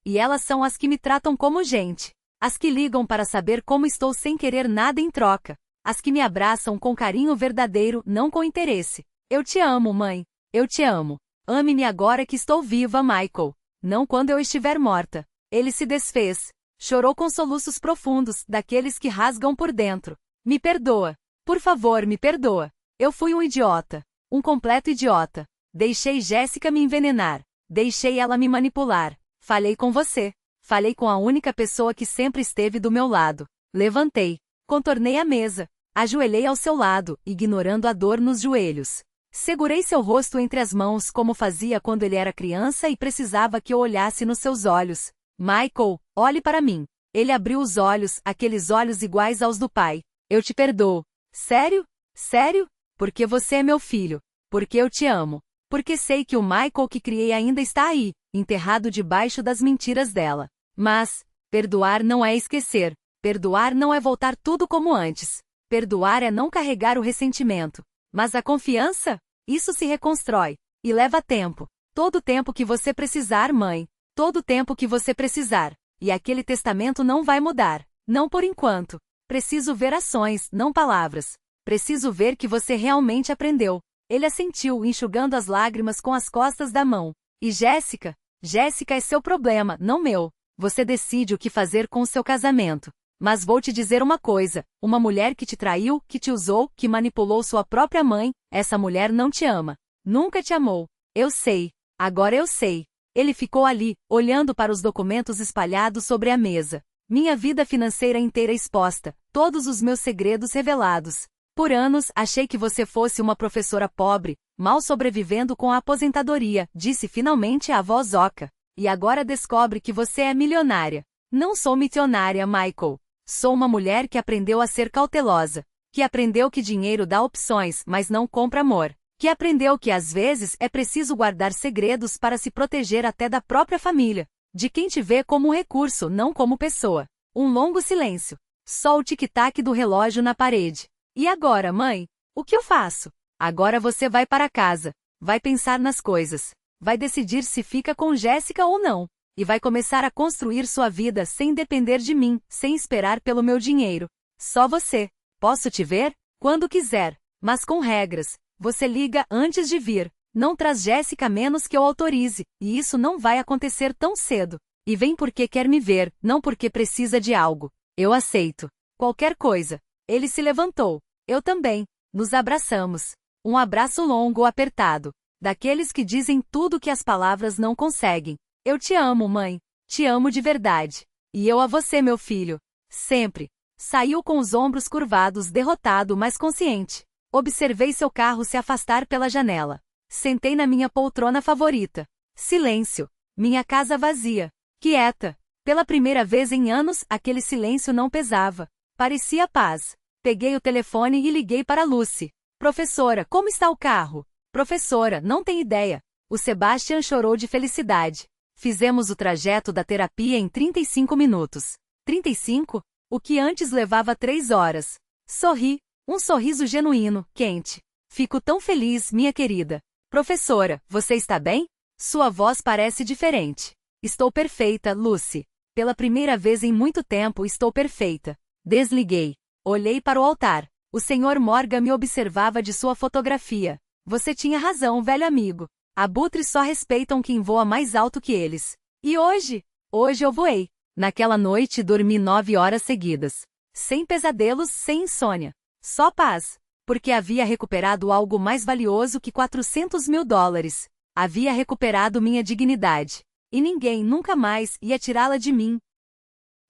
E elas são as que me tratam como gente. As que ligam para saber como estou sem querer nada em troca. As que me abraçam com carinho verdadeiro, não com interesse. Eu te amo, mãe. Eu te amo. Ame-me agora que estou viva, Michael. Não quando eu estiver morta. Ele se desfez. Chorou com soluços profundos, daqueles que rasgam por dentro. Me perdoa. Por favor, me perdoa. Eu fui um idiota. Um completo idiota. Deixei Jéssica me envenenar. Deixei ela me manipular. Falei com você. Falei com a única pessoa que sempre esteve do meu lado. Levantei. Contornei a mesa. Ajoelhei ao seu lado, ignorando a dor nos joelhos. Segurei seu rosto entre as mãos como fazia quando ele era criança e precisava que eu olhasse nos seus olhos. Michael, olhe para mim. Ele abriu os olhos, aqueles olhos iguais aos do pai. Eu te perdoo. Sério? Sério? Porque você é meu filho. Porque eu te amo. Porque sei que o Michael que criei ainda está aí, enterrado debaixo das mentiras dela. Mas, perdoar não é esquecer. Perdoar não é voltar tudo como antes. Perdoar é não carregar o ressentimento. Mas a confiança? Isso se reconstrói. E leva tempo. Todo o tempo que você precisar, mãe. Todo o tempo que você precisar. E aquele testamento não vai mudar. Não por enquanto. Preciso ver ações, não palavras. Preciso ver que você realmente aprendeu. Ele assentiu, enxugando as lágrimas com as costas da mão. E Jéssica? Jéssica é seu problema, não meu. Você decide o que fazer com o seu casamento. Mas vou te dizer uma coisa, uma mulher que te traiu, que te usou, que manipulou sua própria mãe, essa mulher não te ama. Nunca te amou. Eu sei. Agora eu sei. Ele ficou ali, olhando para os documentos espalhados sobre a mesa. Minha vida financeira inteira exposta, todos os meus segredos revelados. Por anos, achei que você fosse uma professora pobre, mal sobrevivendo com a aposentadoria, disse finalmente a voz oca. E agora descobre que você é milionária. Não sou milionária, Michael. Sou uma mulher que aprendeu a ser cautelosa. Que aprendeu que dinheiro dá opções, mas não compra amor. Que aprendeu que às vezes é preciso guardar segredos para se proteger até da própria família. De quem te vê como um recurso, não como pessoa. Um longo silêncio. Só o tic-tac do relógio na parede. E agora, mãe? O que eu faço? Agora você vai para casa. Vai pensar nas coisas. Vai decidir se fica com Jéssica ou não. E vai começar a construir sua vida sem depender de mim, sem esperar pelo meu dinheiro. Só você. Posso te ver? Quando quiser. Mas com regras. Você liga antes de vir. Não traz Jéssica a menos que eu autorize. E isso não vai acontecer tão cedo. E vem porque quer me ver, não porque precisa de algo. Eu aceito. Qualquer coisa. Ele se levantou. Eu também. Nos abraçamos. Um abraço longo, apertado. Daqueles que dizem tudo que as palavras não conseguem. Eu te amo, mãe. Te amo de verdade. E eu a você, meu filho. Sempre. Saiu com os ombros curvados, derrotado, mas consciente. Observei seu carro se afastar pela janela. Sentei na minha poltrona favorita. Silêncio. Minha casa vazia. Quieta. Pela primeira vez em anos, aquele silêncio não pesava. Parecia paz. Peguei o telefone e liguei para Lucy. Professora, como está o carro? Professora, não tem ideia. O Sebastian chorou de felicidade. Fizemos o trajeto da terapia em 35 minutos. 35? O que antes levava 3 horas. Sorri. Um sorriso genuíno, quente. Fico tão feliz, minha querida. Professora, você está bem? Sua voz parece diferente. Estou perfeita, Lucy. Pela primeira vez em muito tempo estou perfeita. Desliguei. Olhei para o altar. O Sr. Morgan me observava de sua fotografia. Você tinha razão, velho amigo. Abutres só respeitam quem voa mais alto que eles. E hoje? Hoje eu voei. Naquela noite dormi 9 horas seguidas. Sem pesadelos, sem insônia. Só paz. Porque havia recuperado algo mais valioso que $400.000. Havia recuperado minha dignidade. E ninguém nunca mais ia tirá-la de mim.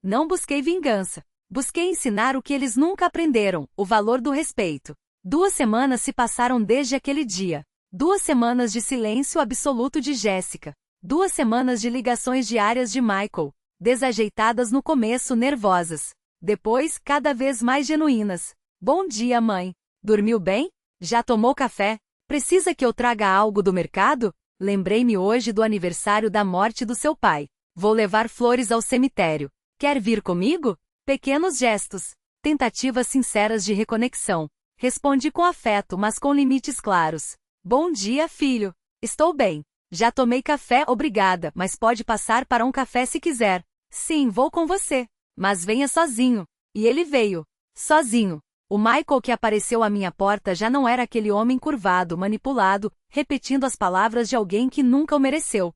Não busquei vingança. Busquei ensinar o que eles nunca aprenderam, o valor do respeito. 2 semanas se passaram desde aquele dia. 2 semanas de silêncio absoluto de Jéssica. 2 semanas de ligações diárias de Michael. Desajeitadas no começo, nervosas. Depois, cada vez mais genuínas. Bom dia, mãe. Dormiu bem? Já tomou café? Precisa que eu traga algo do mercado? Lembrei-me hoje do aniversário da morte do seu pai. Vou levar flores ao cemitério. Quer vir comigo? Pequenos gestos. Tentativas sinceras de reconexão. Respondi com afeto, mas com limites claros. Bom dia, filho. Estou bem. Já tomei café, obrigada, mas pode passar para um café se quiser. Sim, vou com você. Mas venha sozinho. E ele veio. Sozinho. O Michael que apareceu à minha porta já não era aquele homem curvado, manipulado, repetindo as palavras de alguém que nunca o mereceu.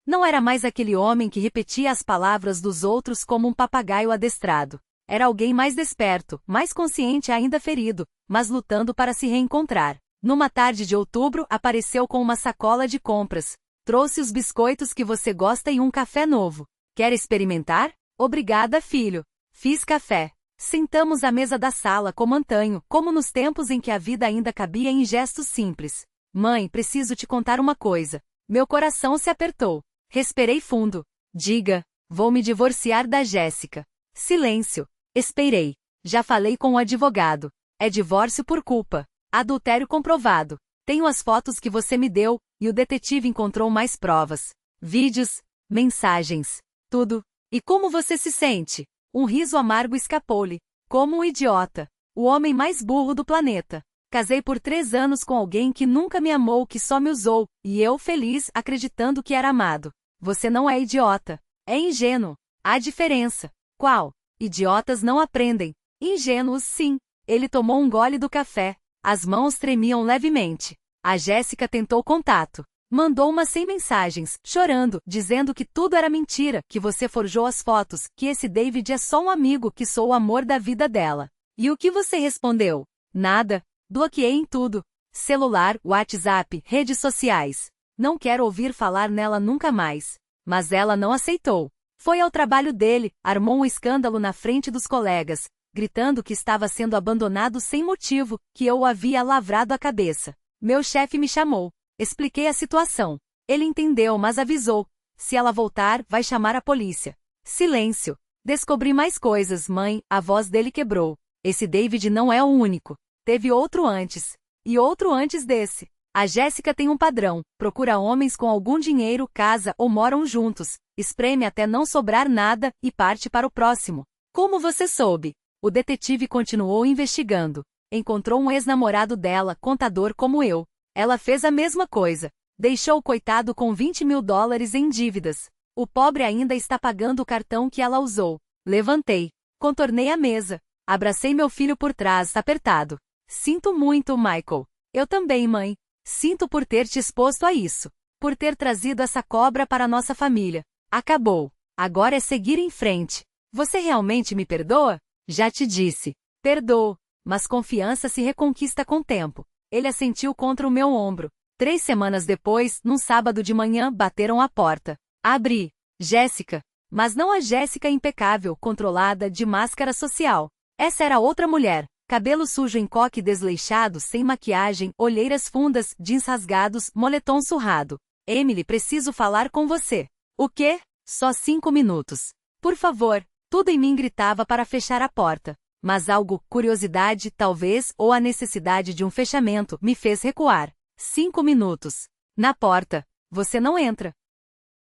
Não era mais aquele homem que repetia as palavras dos outros como um papagaio adestrado. Era alguém mais desperto, mais consciente ainda ferido, mas lutando para se reencontrar. Numa tarde de outubro, apareceu com uma sacola de compras. Trouxe os biscoitos que você gosta e um café novo. Quer experimentar? Obrigada, filho. Fiz café. Sentamos à mesa da sala como antanho, como nos tempos em que a vida ainda cabia em gestos simples. Mãe, preciso te contar uma coisa. Meu coração se apertou. Respirei fundo. Diga, vou me divorciar da Jéssica. Silêncio. Esperei. Já falei com o advogado. É divórcio por culpa. Adultério comprovado. Tenho as fotos que você me deu, e o detetive encontrou mais provas. Vídeos, mensagens, tudo. E como você se sente? Um riso amargo escapou-lhe. Como um idiota. O homem mais burro do planeta. Casei por 3 anos com alguém que nunca me amou, que só me usou, e eu feliz acreditando que era amado. Você não é idiota. É ingênuo. Há diferença. Qual? Idiotas não aprendem. Ingênuos sim. Ele tomou um gole do café. As mãos tremiam levemente. A Jéssica tentou contato. Mandou umas 100 mensagens, chorando, dizendo que tudo era mentira, que você forjou as fotos, que esse David é só um amigo, que sou o amor da vida dela. E o que você respondeu? Nada. Bloqueei em tudo. Celular, WhatsApp, redes sociais. Não quero ouvir falar nela nunca mais. Mas ela não aceitou. Foi ao trabalho dele, armou um escândalo na frente dos colegas, gritando que estava sendo abandonado sem motivo, que eu o havia lavrado a cabeça. Meu chefe me chamou. Expliquei a situação. Ele entendeu, mas avisou. Se ela voltar, vai chamar a polícia. Silêncio. Descobri mais coisas, mãe, a voz dele quebrou. Esse David não é o único. Teve outro antes. E outro antes desse. A Jéssica tem um padrão. Procura homens com algum dinheiro, casa ou moram juntos. Espreme até não sobrar nada e parte para o próximo. Como você soube? O detetive continuou investigando. Encontrou um ex-namorado dela, contador como eu. Ela fez a mesma coisa. Deixou o coitado com $20.000 em dívidas. O pobre ainda está pagando o cartão que ela usou. Levantei. Contornei a mesa. Abracei meu filho por trás, apertado. Sinto muito, Michael. Eu também, mãe. Sinto por ter te exposto a isso. Por ter trazido essa cobra para nossa família. Acabou. Agora é seguir em frente. Você realmente me perdoa? Já te disse. Perdoo. Mas confiança se reconquista com tempo. Ele assentiu contra o meu ombro. 3 semanas depois, num sábado de manhã, bateram à porta. Abri. Jéssica. Mas não a Jéssica impecável, controlada, de máscara social. Essa era outra mulher. Cabelo sujo em coque desleixado, sem maquiagem, olheiras fundas, jeans rasgados, moletom surrado. Emily, preciso falar com você. O quê? Só 5 minutos. Por favor. Tudo em mim gritava para fechar a porta. Mas algo, curiosidade, talvez, ou a necessidade de um fechamento, me fez recuar. 5 minutos. Na porta. Você não entra.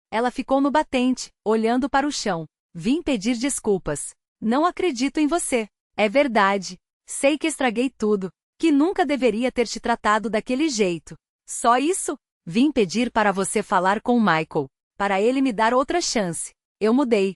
Ela ficou no batente, olhando para o chão. Vim pedir desculpas. Não acredito em você. É verdade. Sei que estraguei tudo. Que nunca deveria ter te tratado daquele jeito. Só isso? Vim pedir para você falar com o Michael. Para ele me dar outra chance. Eu mudei.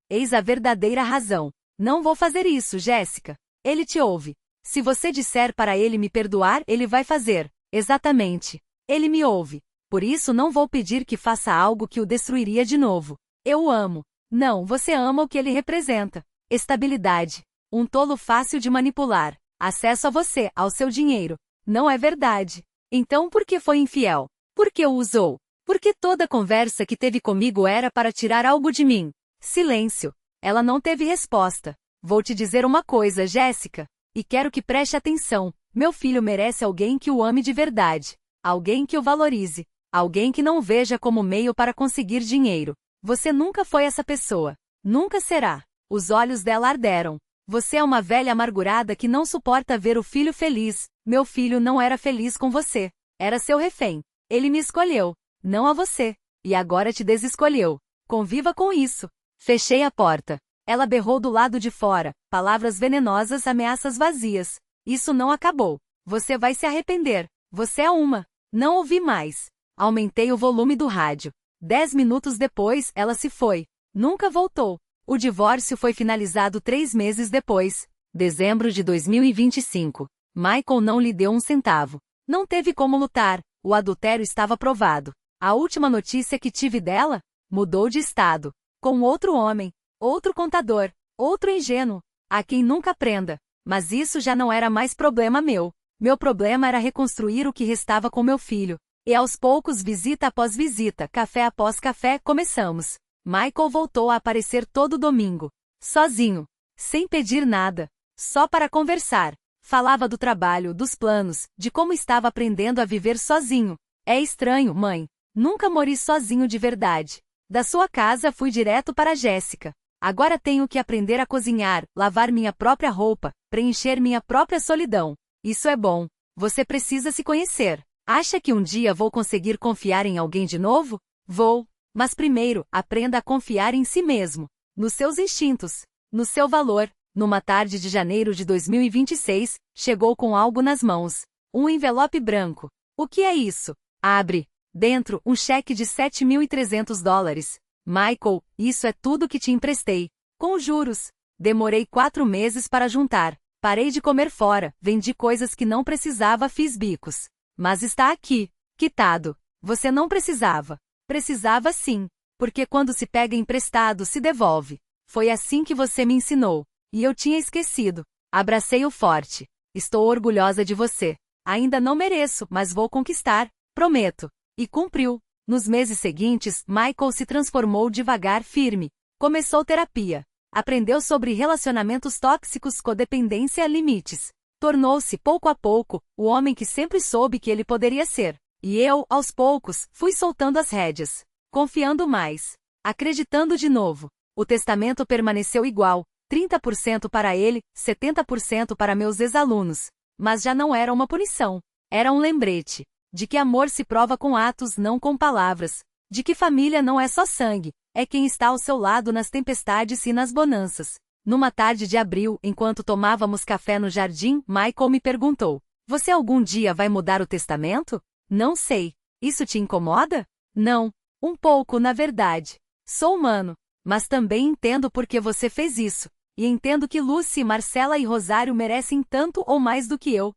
Eis a verdadeira razão. Não vou fazer isso, Jéssica. Ele te ouve. Se você disser para ele me perdoar, ele vai fazer. Exatamente. Ele me ouve. Por isso não vou pedir que faça algo que o destruiria de novo. Eu o amo. Não, você ama o que ele representa. Estabilidade. Um tolo fácil de manipular. Acesso a você, ao seu dinheiro. Não é verdade. Então por que foi infiel? Por que o usou? Porque toda conversa que teve comigo era para tirar algo de mim. Silêncio. Ela não teve resposta. Vou te dizer uma coisa, Jéssica. E quero que preste atenção. Meu filho merece alguém que o ame de verdade. Alguém que o valorize. Alguém que não o veja como meio para conseguir dinheiro. Você nunca foi essa pessoa. Nunca será. Os olhos dela arderam. Você é uma velha amargurada que não suporta ver o filho feliz. Meu filho não era feliz com você. Era seu refém. Ele me escolheu. Não a você. E agora te desescolheu. Conviva com isso. Fechei a porta. Ela berrou do lado de fora. Palavras venenosas, ameaças vazias. Isso não acabou. Você vai se arrepender. Você é uma. Não ouvi mais. Aumentei o volume do rádio. 10 minutos depois, ela se foi. Nunca voltou. O divórcio foi finalizado 3 meses depois. Dezembro de 2025. Michael não lhe deu um centavo. Não teve como lutar. O adultério estava provado. A última notícia que tive dela? Mudou de estado. Com outro homem. Outro contador. Outro ingênuo. A quem nunca aprenda. Mas isso já não era mais problema meu. Meu problema era reconstruir o que restava com meu filho. E aos poucos, visita após visita, café após café, começamos. Michael voltou a aparecer todo domingo. Sozinho. Sem pedir nada. Só para conversar. Falava do trabalho, dos planos, de como estava aprendendo a viver sozinho. É estranho, mãe. Nunca mori sozinho de verdade. Da sua casa fui direto para Jéssica. Agora tenho que aprender a cozinhar, lavar minha própria roupa, preencher minha própria solidão. Isso é bom. Você precisa se conhecer. Acha que um dia vou conseguir confiar em alguém de novo? Vou. Mas primeiro, aprenda a confiar em si mesmo, nos seus instintos, no seu valor. Numa tarde de janeiro de 2026, chegou com algo nas mãos. Um envelope branco. O que é isso? Abre. Dentro, um cheque de $7.300. Michael, isso é tudo que te emprestei. Com juros. Demorei 4 meses para juntar. Parei de comer fora, vendi coisas que não precisava, fiz bicos. Mas está aqui, quitado. Você não precisava. Precisava sim. Porque quando se pega emprestado, se devolve. Foi assim que você me ensinou. E eu tinha esquecido. Abracei-o forte. Estou orgulhosa de você. Ainda não mereço, mas vou conquistar. Prometo. E cumpriu. Nos meses seguintes, Michael se transformou devagar, firme. Começou terapia. Aprendeu sobre relacionamentos tóxicos, codependência, limites. Tornou-se, pouco a pouco, o homem que sempre soube que ele poderia ser. E eu, aos poucos, fui soltando as rédeas. Confiando mais. Acreditando de novo. O testamento permaneceu igual. 30% para ele, 70% para meus ex-alunos. Mas já não era uma punição. Era um lembrete. De que amor se prova com atos, não com palavras. De que família não é só sangue, é quem está ao seu lado nas tempestades e nas bonanças. Numa tarde de abril, enquanto tomávamos café no jardim, Michael me perguntou: você algum dia vai mudar o testamento? Não sei. Isso te incomoda? Não. Um pouco, na verdade. Sou humano. Mas também entendo por que você fez isso. E entendo que Lucy, Marcela e Rosário merecem tanto ou mais do que eu.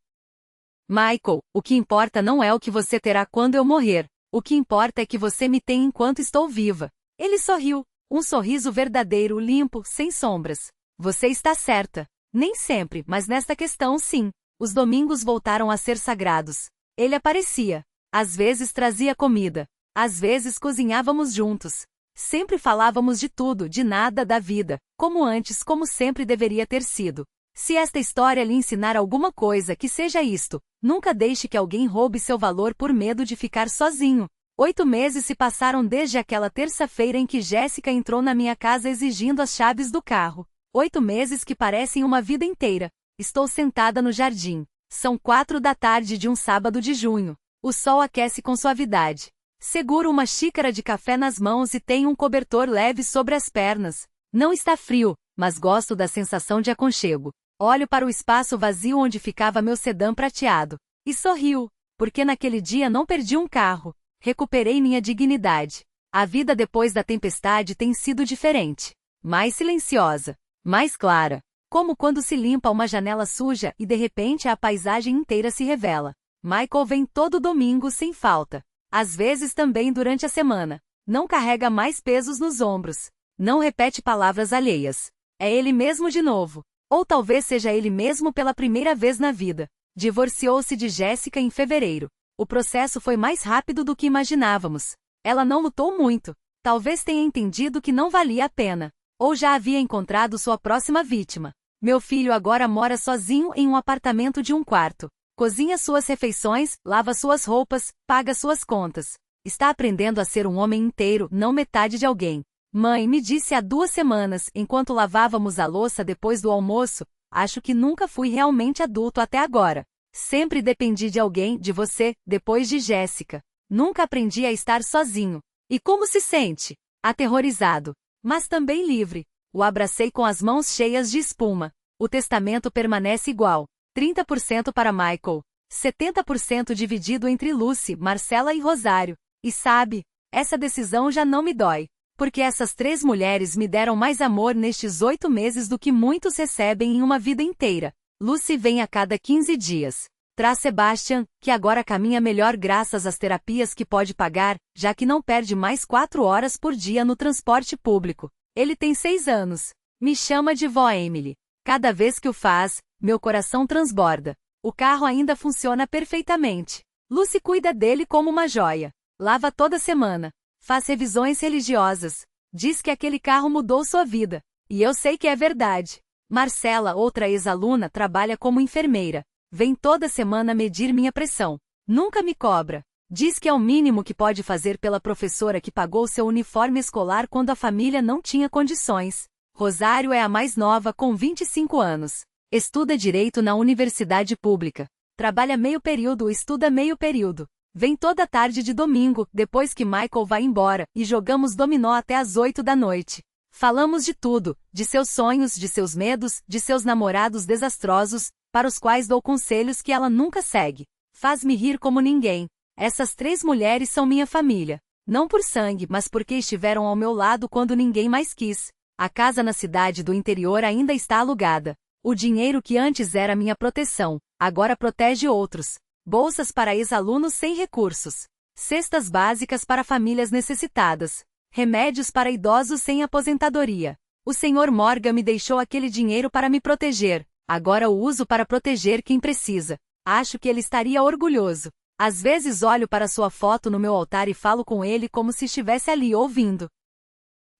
Michael, o que importa não é o que você terá quando eu morrer. O que importa é que você me tem enquanto estou viva. Ele sorriu. Um sorriso verdadeiro, limpo, sem sombras. Você está certa. Nem sempre, mas nesta questão sim. Os domingos voltaram a ser sagrados. Ele aparecia. Às vezes trazia comida. Às vezes cozinhávamos juntos. Sempre falávamos de tudo, de nada, da vida, como antes, como sempre deveria ter sido. Se esta história lhe ensinar alguma coisa, que seja isto: nunca deixe que alguém roube seu valor por medo de ficar sozinho. 8 meses se passaram desde aquela terça-feira em que Jéssica entrou na minha casa exigindo as chaves do carro. 8 meses que parecem uma vida inteira. Estou sentada no jardim. São 4 da tarde de um sábado de junho. O sol aquece com suavidade. Seguro uma xícara de café nas mãos e tenho um cobertor leve sobre as pernas. Não está frio, mas gosto da sensação de aconchego. Olho para o espaço vazio onde ficava meu sedã prateado. E sorrio, porque naquele dia não perdi um carro. Recuperei minha dignidade. A vida depois da tempestade tem sido diferente. Mais silenciosa. Mais clara. Como quando se limpa uma janela suja e de repente a paisagem inteira se revela. Michael vem todo domingo sem falta. Às vezes também durante a semana. Não carrega mais pesos nos ombros. Não repete palavras alheias. É ele mesmo de novo. Ou talvez seja ele mesmo pela primeira vez na vida. Divorciou-se de Jéssica em fevereiro. O processo foi mais rápido do que imaginávamos. Ela não lutou muito. Talvez tenha entendido que não valia a pena. Ou já havia encontrado sua próxima vítima. Meu filho agora mora sozinho em um apartamento de 1 quarto. Cozinha suas refeições, lava suas roupas, paga suas contas. Está aprendendo a ser um homem inteiro, não metade de alguém. Mãe me disse há 2 semanas, enquanto lavávamos a louça depois do almoço: acho que nunca fui realmente adulto até agora. Sempre dependi de alguém, de você, depois de Jéssica. Nunca aprendi a estar sozinho. E como se sente? Aterrorizado. Mas também livre. O abracei com as mãos cheias de espuma. O testamento permanece igual. 30% para Michael. 70% dividido entre Lucy, Marcela e Rosário. E sabe, essa decisão já não me dói. Porque essas 3 mulheres me deram mais amor nestes 8 meses do que muitos recebem em uma vida inteira. Lucy vem a cada 15 dias. Traz Sebastian, que agora caminha melhor graças às terapias que pode pagar, já que não perde mais 4 horas por dia no transporte público. Ele tem 6 anos. Me chama de vó Emily. Cada vez que o faz, meu coração transborda. O carro ainda funciona perfeitamente. Lucy cuida dele como uma joia. Lava toda semana. Faz revisões religiosas. Diz que aquele carro mudou sua vida. E eu sei que é verdade. Marcela, outra ex-aluna, trabalha como enfermeira. Vem toda semana medir minha pressão. Nunca me cobra. Diz que é o mínimo que pode fazer pela professora que pagou seu uniforme escolar quando a família não tinha condições. Rosário é a mais nova com 25 anos. Estuda direito na universidade pública. Trabalha meio período, estuda meio período. Vem toda tarde de domingo, depois que Michael vai embora, e jogamos dominó até às 8 da noite. Falamos de tudo, de seus sonhos, de seus medos, de seus namorados desastrosos, para os quais dou conselhos que ela nunca segue. Faz-me rir como ninguém. Essas 3 mulheres são minha família. Não por sangue, mas porque estiveram ao meu lado quando ninguém mais quis. A casa na cidade do interior ainda está alugada. O dinheiro que antes era minha proteção, agora protege outros. Bolsas para ex-alunos sem recursos. Cestas básicas para famílias necessitadas. Remédios para idosos sem aposentadoria. O Sr. Morgan me deixou aquele dinheiro para me proteger. Agora o uso para proteger quem precisa. Acho que ele estaria orgulhoso. Às vezes olho para sua foto no meu altar e falo com ele como se estivesse ali ouvindo.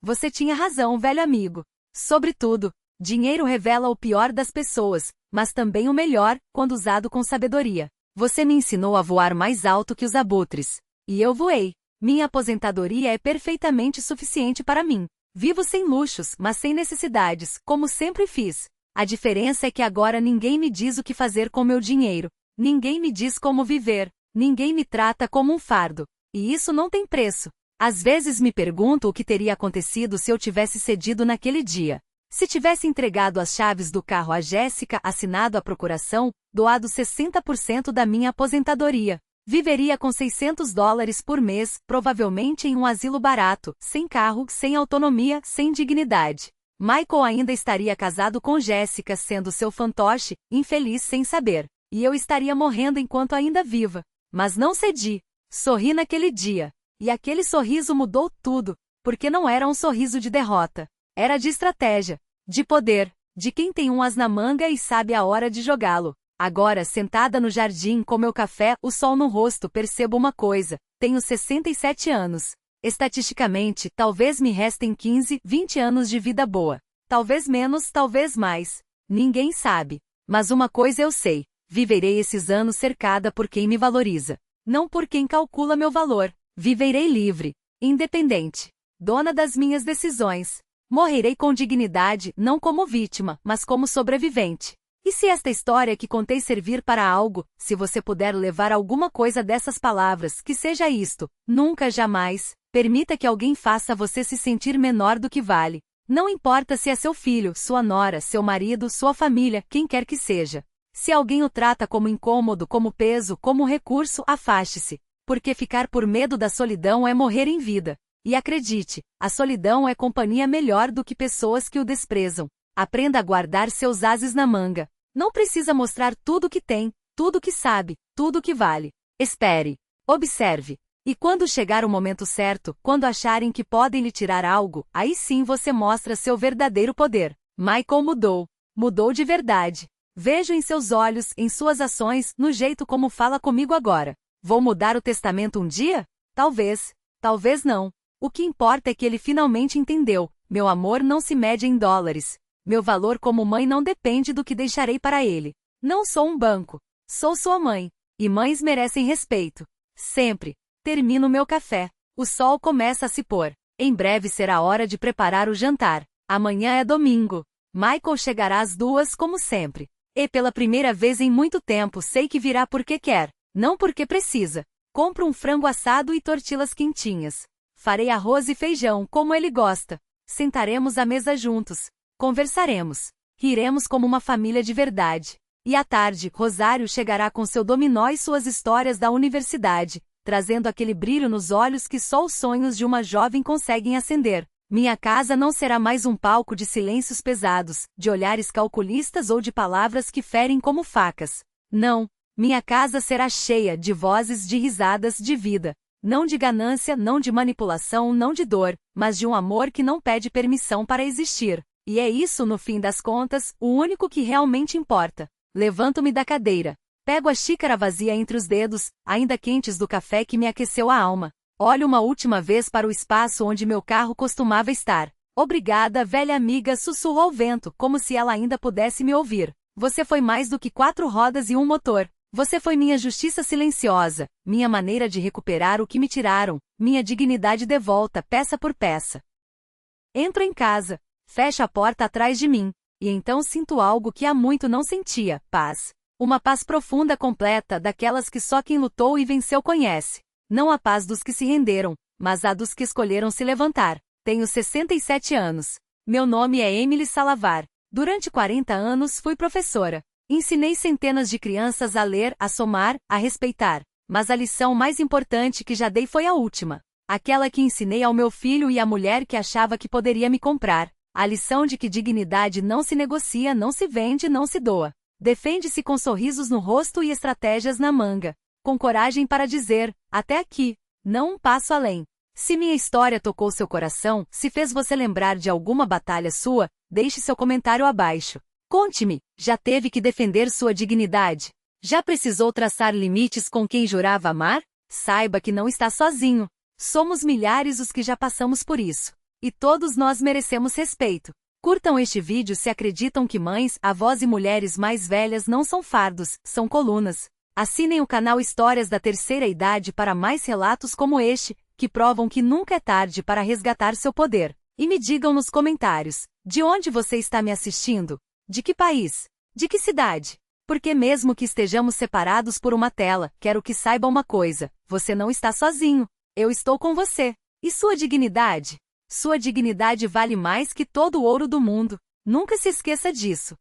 Você tinha razão, velho amigo. Sobretudo, dinheiro revela o pior das pessoas, mas também o melhor, quando usado com sabedoria. Você me ensinou a voar mais alto que os abutres. E eu voei. Minha aposentadoria é perfeitamente suficiente para mim. Vivo sem luxos, mas sem necessidades, como sempre fiz. A diferença é que agora ninguém me diz o que fazer com meu dinheiro. Ninguém me diz como viver. Ninguém me trata como um fardo. E isso não tem preço. Às vezes me pergunto o que teria acontecido se eu tivesse cedido naquele dia. Se tivesse entregado as chaves do carro a Jéssica, assinado a procuração, doado 60% da minha aposentadoria. Viveria com $600 por mês, provavelmente em um asilo barato, sem carro, sem autonomia, sem dignidade. Michael ainda estaria casado com Jéssica, sendo seu fantoche, infeliz sem saber. E eu estaria morrendo enquanto ainda viva. Mas não cedi. Sorri naquele dia. E aquele sorriso mudou tudo, porque não era um sorriso de derrota. Era de estratégia, de poder, de quem tem um as na manga e sabe a hora de jogá-lo. Agora, sentada no jardim com meu café, o sol no rosto, percebo uma coisa. Tenho 67 anos. Estatisticamente, talvez me restem 15, 20 anos de vida boa. Talvez menos, talvez mais. Ninguém sabe. Mas uma coisa eu sei. Viverei esses anos cercada por quem me valoriza. Não por quem calcula meu valor. Viverei livre, independente, dona das minhas decisões. Morrerei com dignidade, não como vítima, mas como sobrevivente. E se esta história que contei servir para algo, se você puder levar alguma coisa dessas palavras, que seja isto: nunca, jamais, permita que alguém faça você se sentir menor do que vale. Não importa se é seu filho, sua nora, seu marido, sua família, quem quer que seja. Se alguém o trata como incômodo, como peso, como recurso, afaste-se. Porque ficar por medo da solidão é morrer em vida. E acredite, a solidão é companhia melhor do que pessoas que o desprezam. Aprenda a guardar seus ases na manga. Não precisa mostrar tudo o que tem, tudo o que sabe, tudo o que vale. Espere. Observe. E quando chegar o momento certo, quando acharem que podem lhe tirar algo, aí sim você mostra seu verdadeiro poder. Michael mudou. Mudou de verdade. Vejo em seus olhos, em suas ações, no jeito como fala comigo agora. Vou mudar o testamento um dia? Talvez. Talvez não. O que importa é que ele finalmente entendeu. Meu amor não se mede em dólares. Meu valor como mãe não depende do que deixarei para ele. Não sou um banco. Sou sua mãe. E mães merecem respeito. Sempre. Termino meu café. O sol começa a se pôr. Em breve será hora de preparar o jantar. Amanhã é domingo. Michael chegará às 2 como sempre. E pela primeira vez em muito tempo sei que virá porque quer. Não porque precisa. Compro um frango assado e tortilhas quentinhas. Farei arroz e feijão, como ele gosta. Sentaremos à mesa juntos. Conversaremos. Riremos como uma família de verdade. E à tarde, Rosário chegará com seu dominó e suas histórias da universidade, trazendo aquele brilho nos olhos que só os sonhos de uma jovem conseguem acender. Minha casa não será mais um palco de silêncios pesados, de olhares calculistas ou de palavras que ferem como facas. Não. Minha casa será cheia de vozes, de risadas, de vida. Não de ganância, não de manipulação, não de dor, mas de um amor que não pede permissão para existir. E é isso, no fim das contas, o único que realmente importa. Levanto-me da cadeira. Pego a xícara vazia entre os dedos, ainda quentes do café que me aqueceu a alma. Olho uma última vez para o espaço onde meu carro costumava estar. Obrigada, velha amiga, sussurrou ao vento, como se ela ainda pudesse me ouvir. Você foi mais do que 4 rodas e um motor. Você foi minha justiça silenciosa, minha maneira de recuperar o que me tiraram, minha dignidade de volta, peça por peça. Entro em casa. Fecho a porta atrás de mim. E então sinto algo que há muito não sentia, paz. Uma paz profunda completa, daquelas que só quem lutou e venceu conhece. Não a paz dos que se renderam, mas a dos que escolheram se levantar. Tenho 67 anos. Meu nome é Emily Salavar. Durante 40 anos fui professora. Ensinei centenas de crianças a ler, a somar, a respeitar. Mas a lição mais importante que já dei foi a última. Aquela que ensinei ao meu filho e à mulher que achava que poderia me comprar. A lição de que dignidade não se negocia, não se vende, não se doa. Defende-se com sorrisos no rosto e estratégias na manga. Com coragem para dizer, até aqui, não um passo além. Se minha história tocou seu coração, se fez você lembrar de alguma batalha sua, deixe seu comentário abaixo. Conte-me, já teve que defender sua dignidade? Já precisou traçar limites com quem jurava amar? Saiba que não está sozinho. Somos milhares os que já passamos por isso. E todos nós merecemos respeito. Curtam este vídeo se acreditam que mães, avós e mulheres mais velhas não são fardos, são colunas. Assinem o canal Histórias da Terceira Idade para mais relatos como este, que provam que nunca é tarde para resgatar seu poder. E me digam nos comentários, de onde você está me assistindo? De que país? De que cidade? Porque mesmo que estejamos separados por uma tela, quero que saiba uma coisa, você não está sozinho. Eu estou com você. E sua dignidade? Sua dignidade vale mais que todo o ouro do mundo. Nunca se esqueça disso.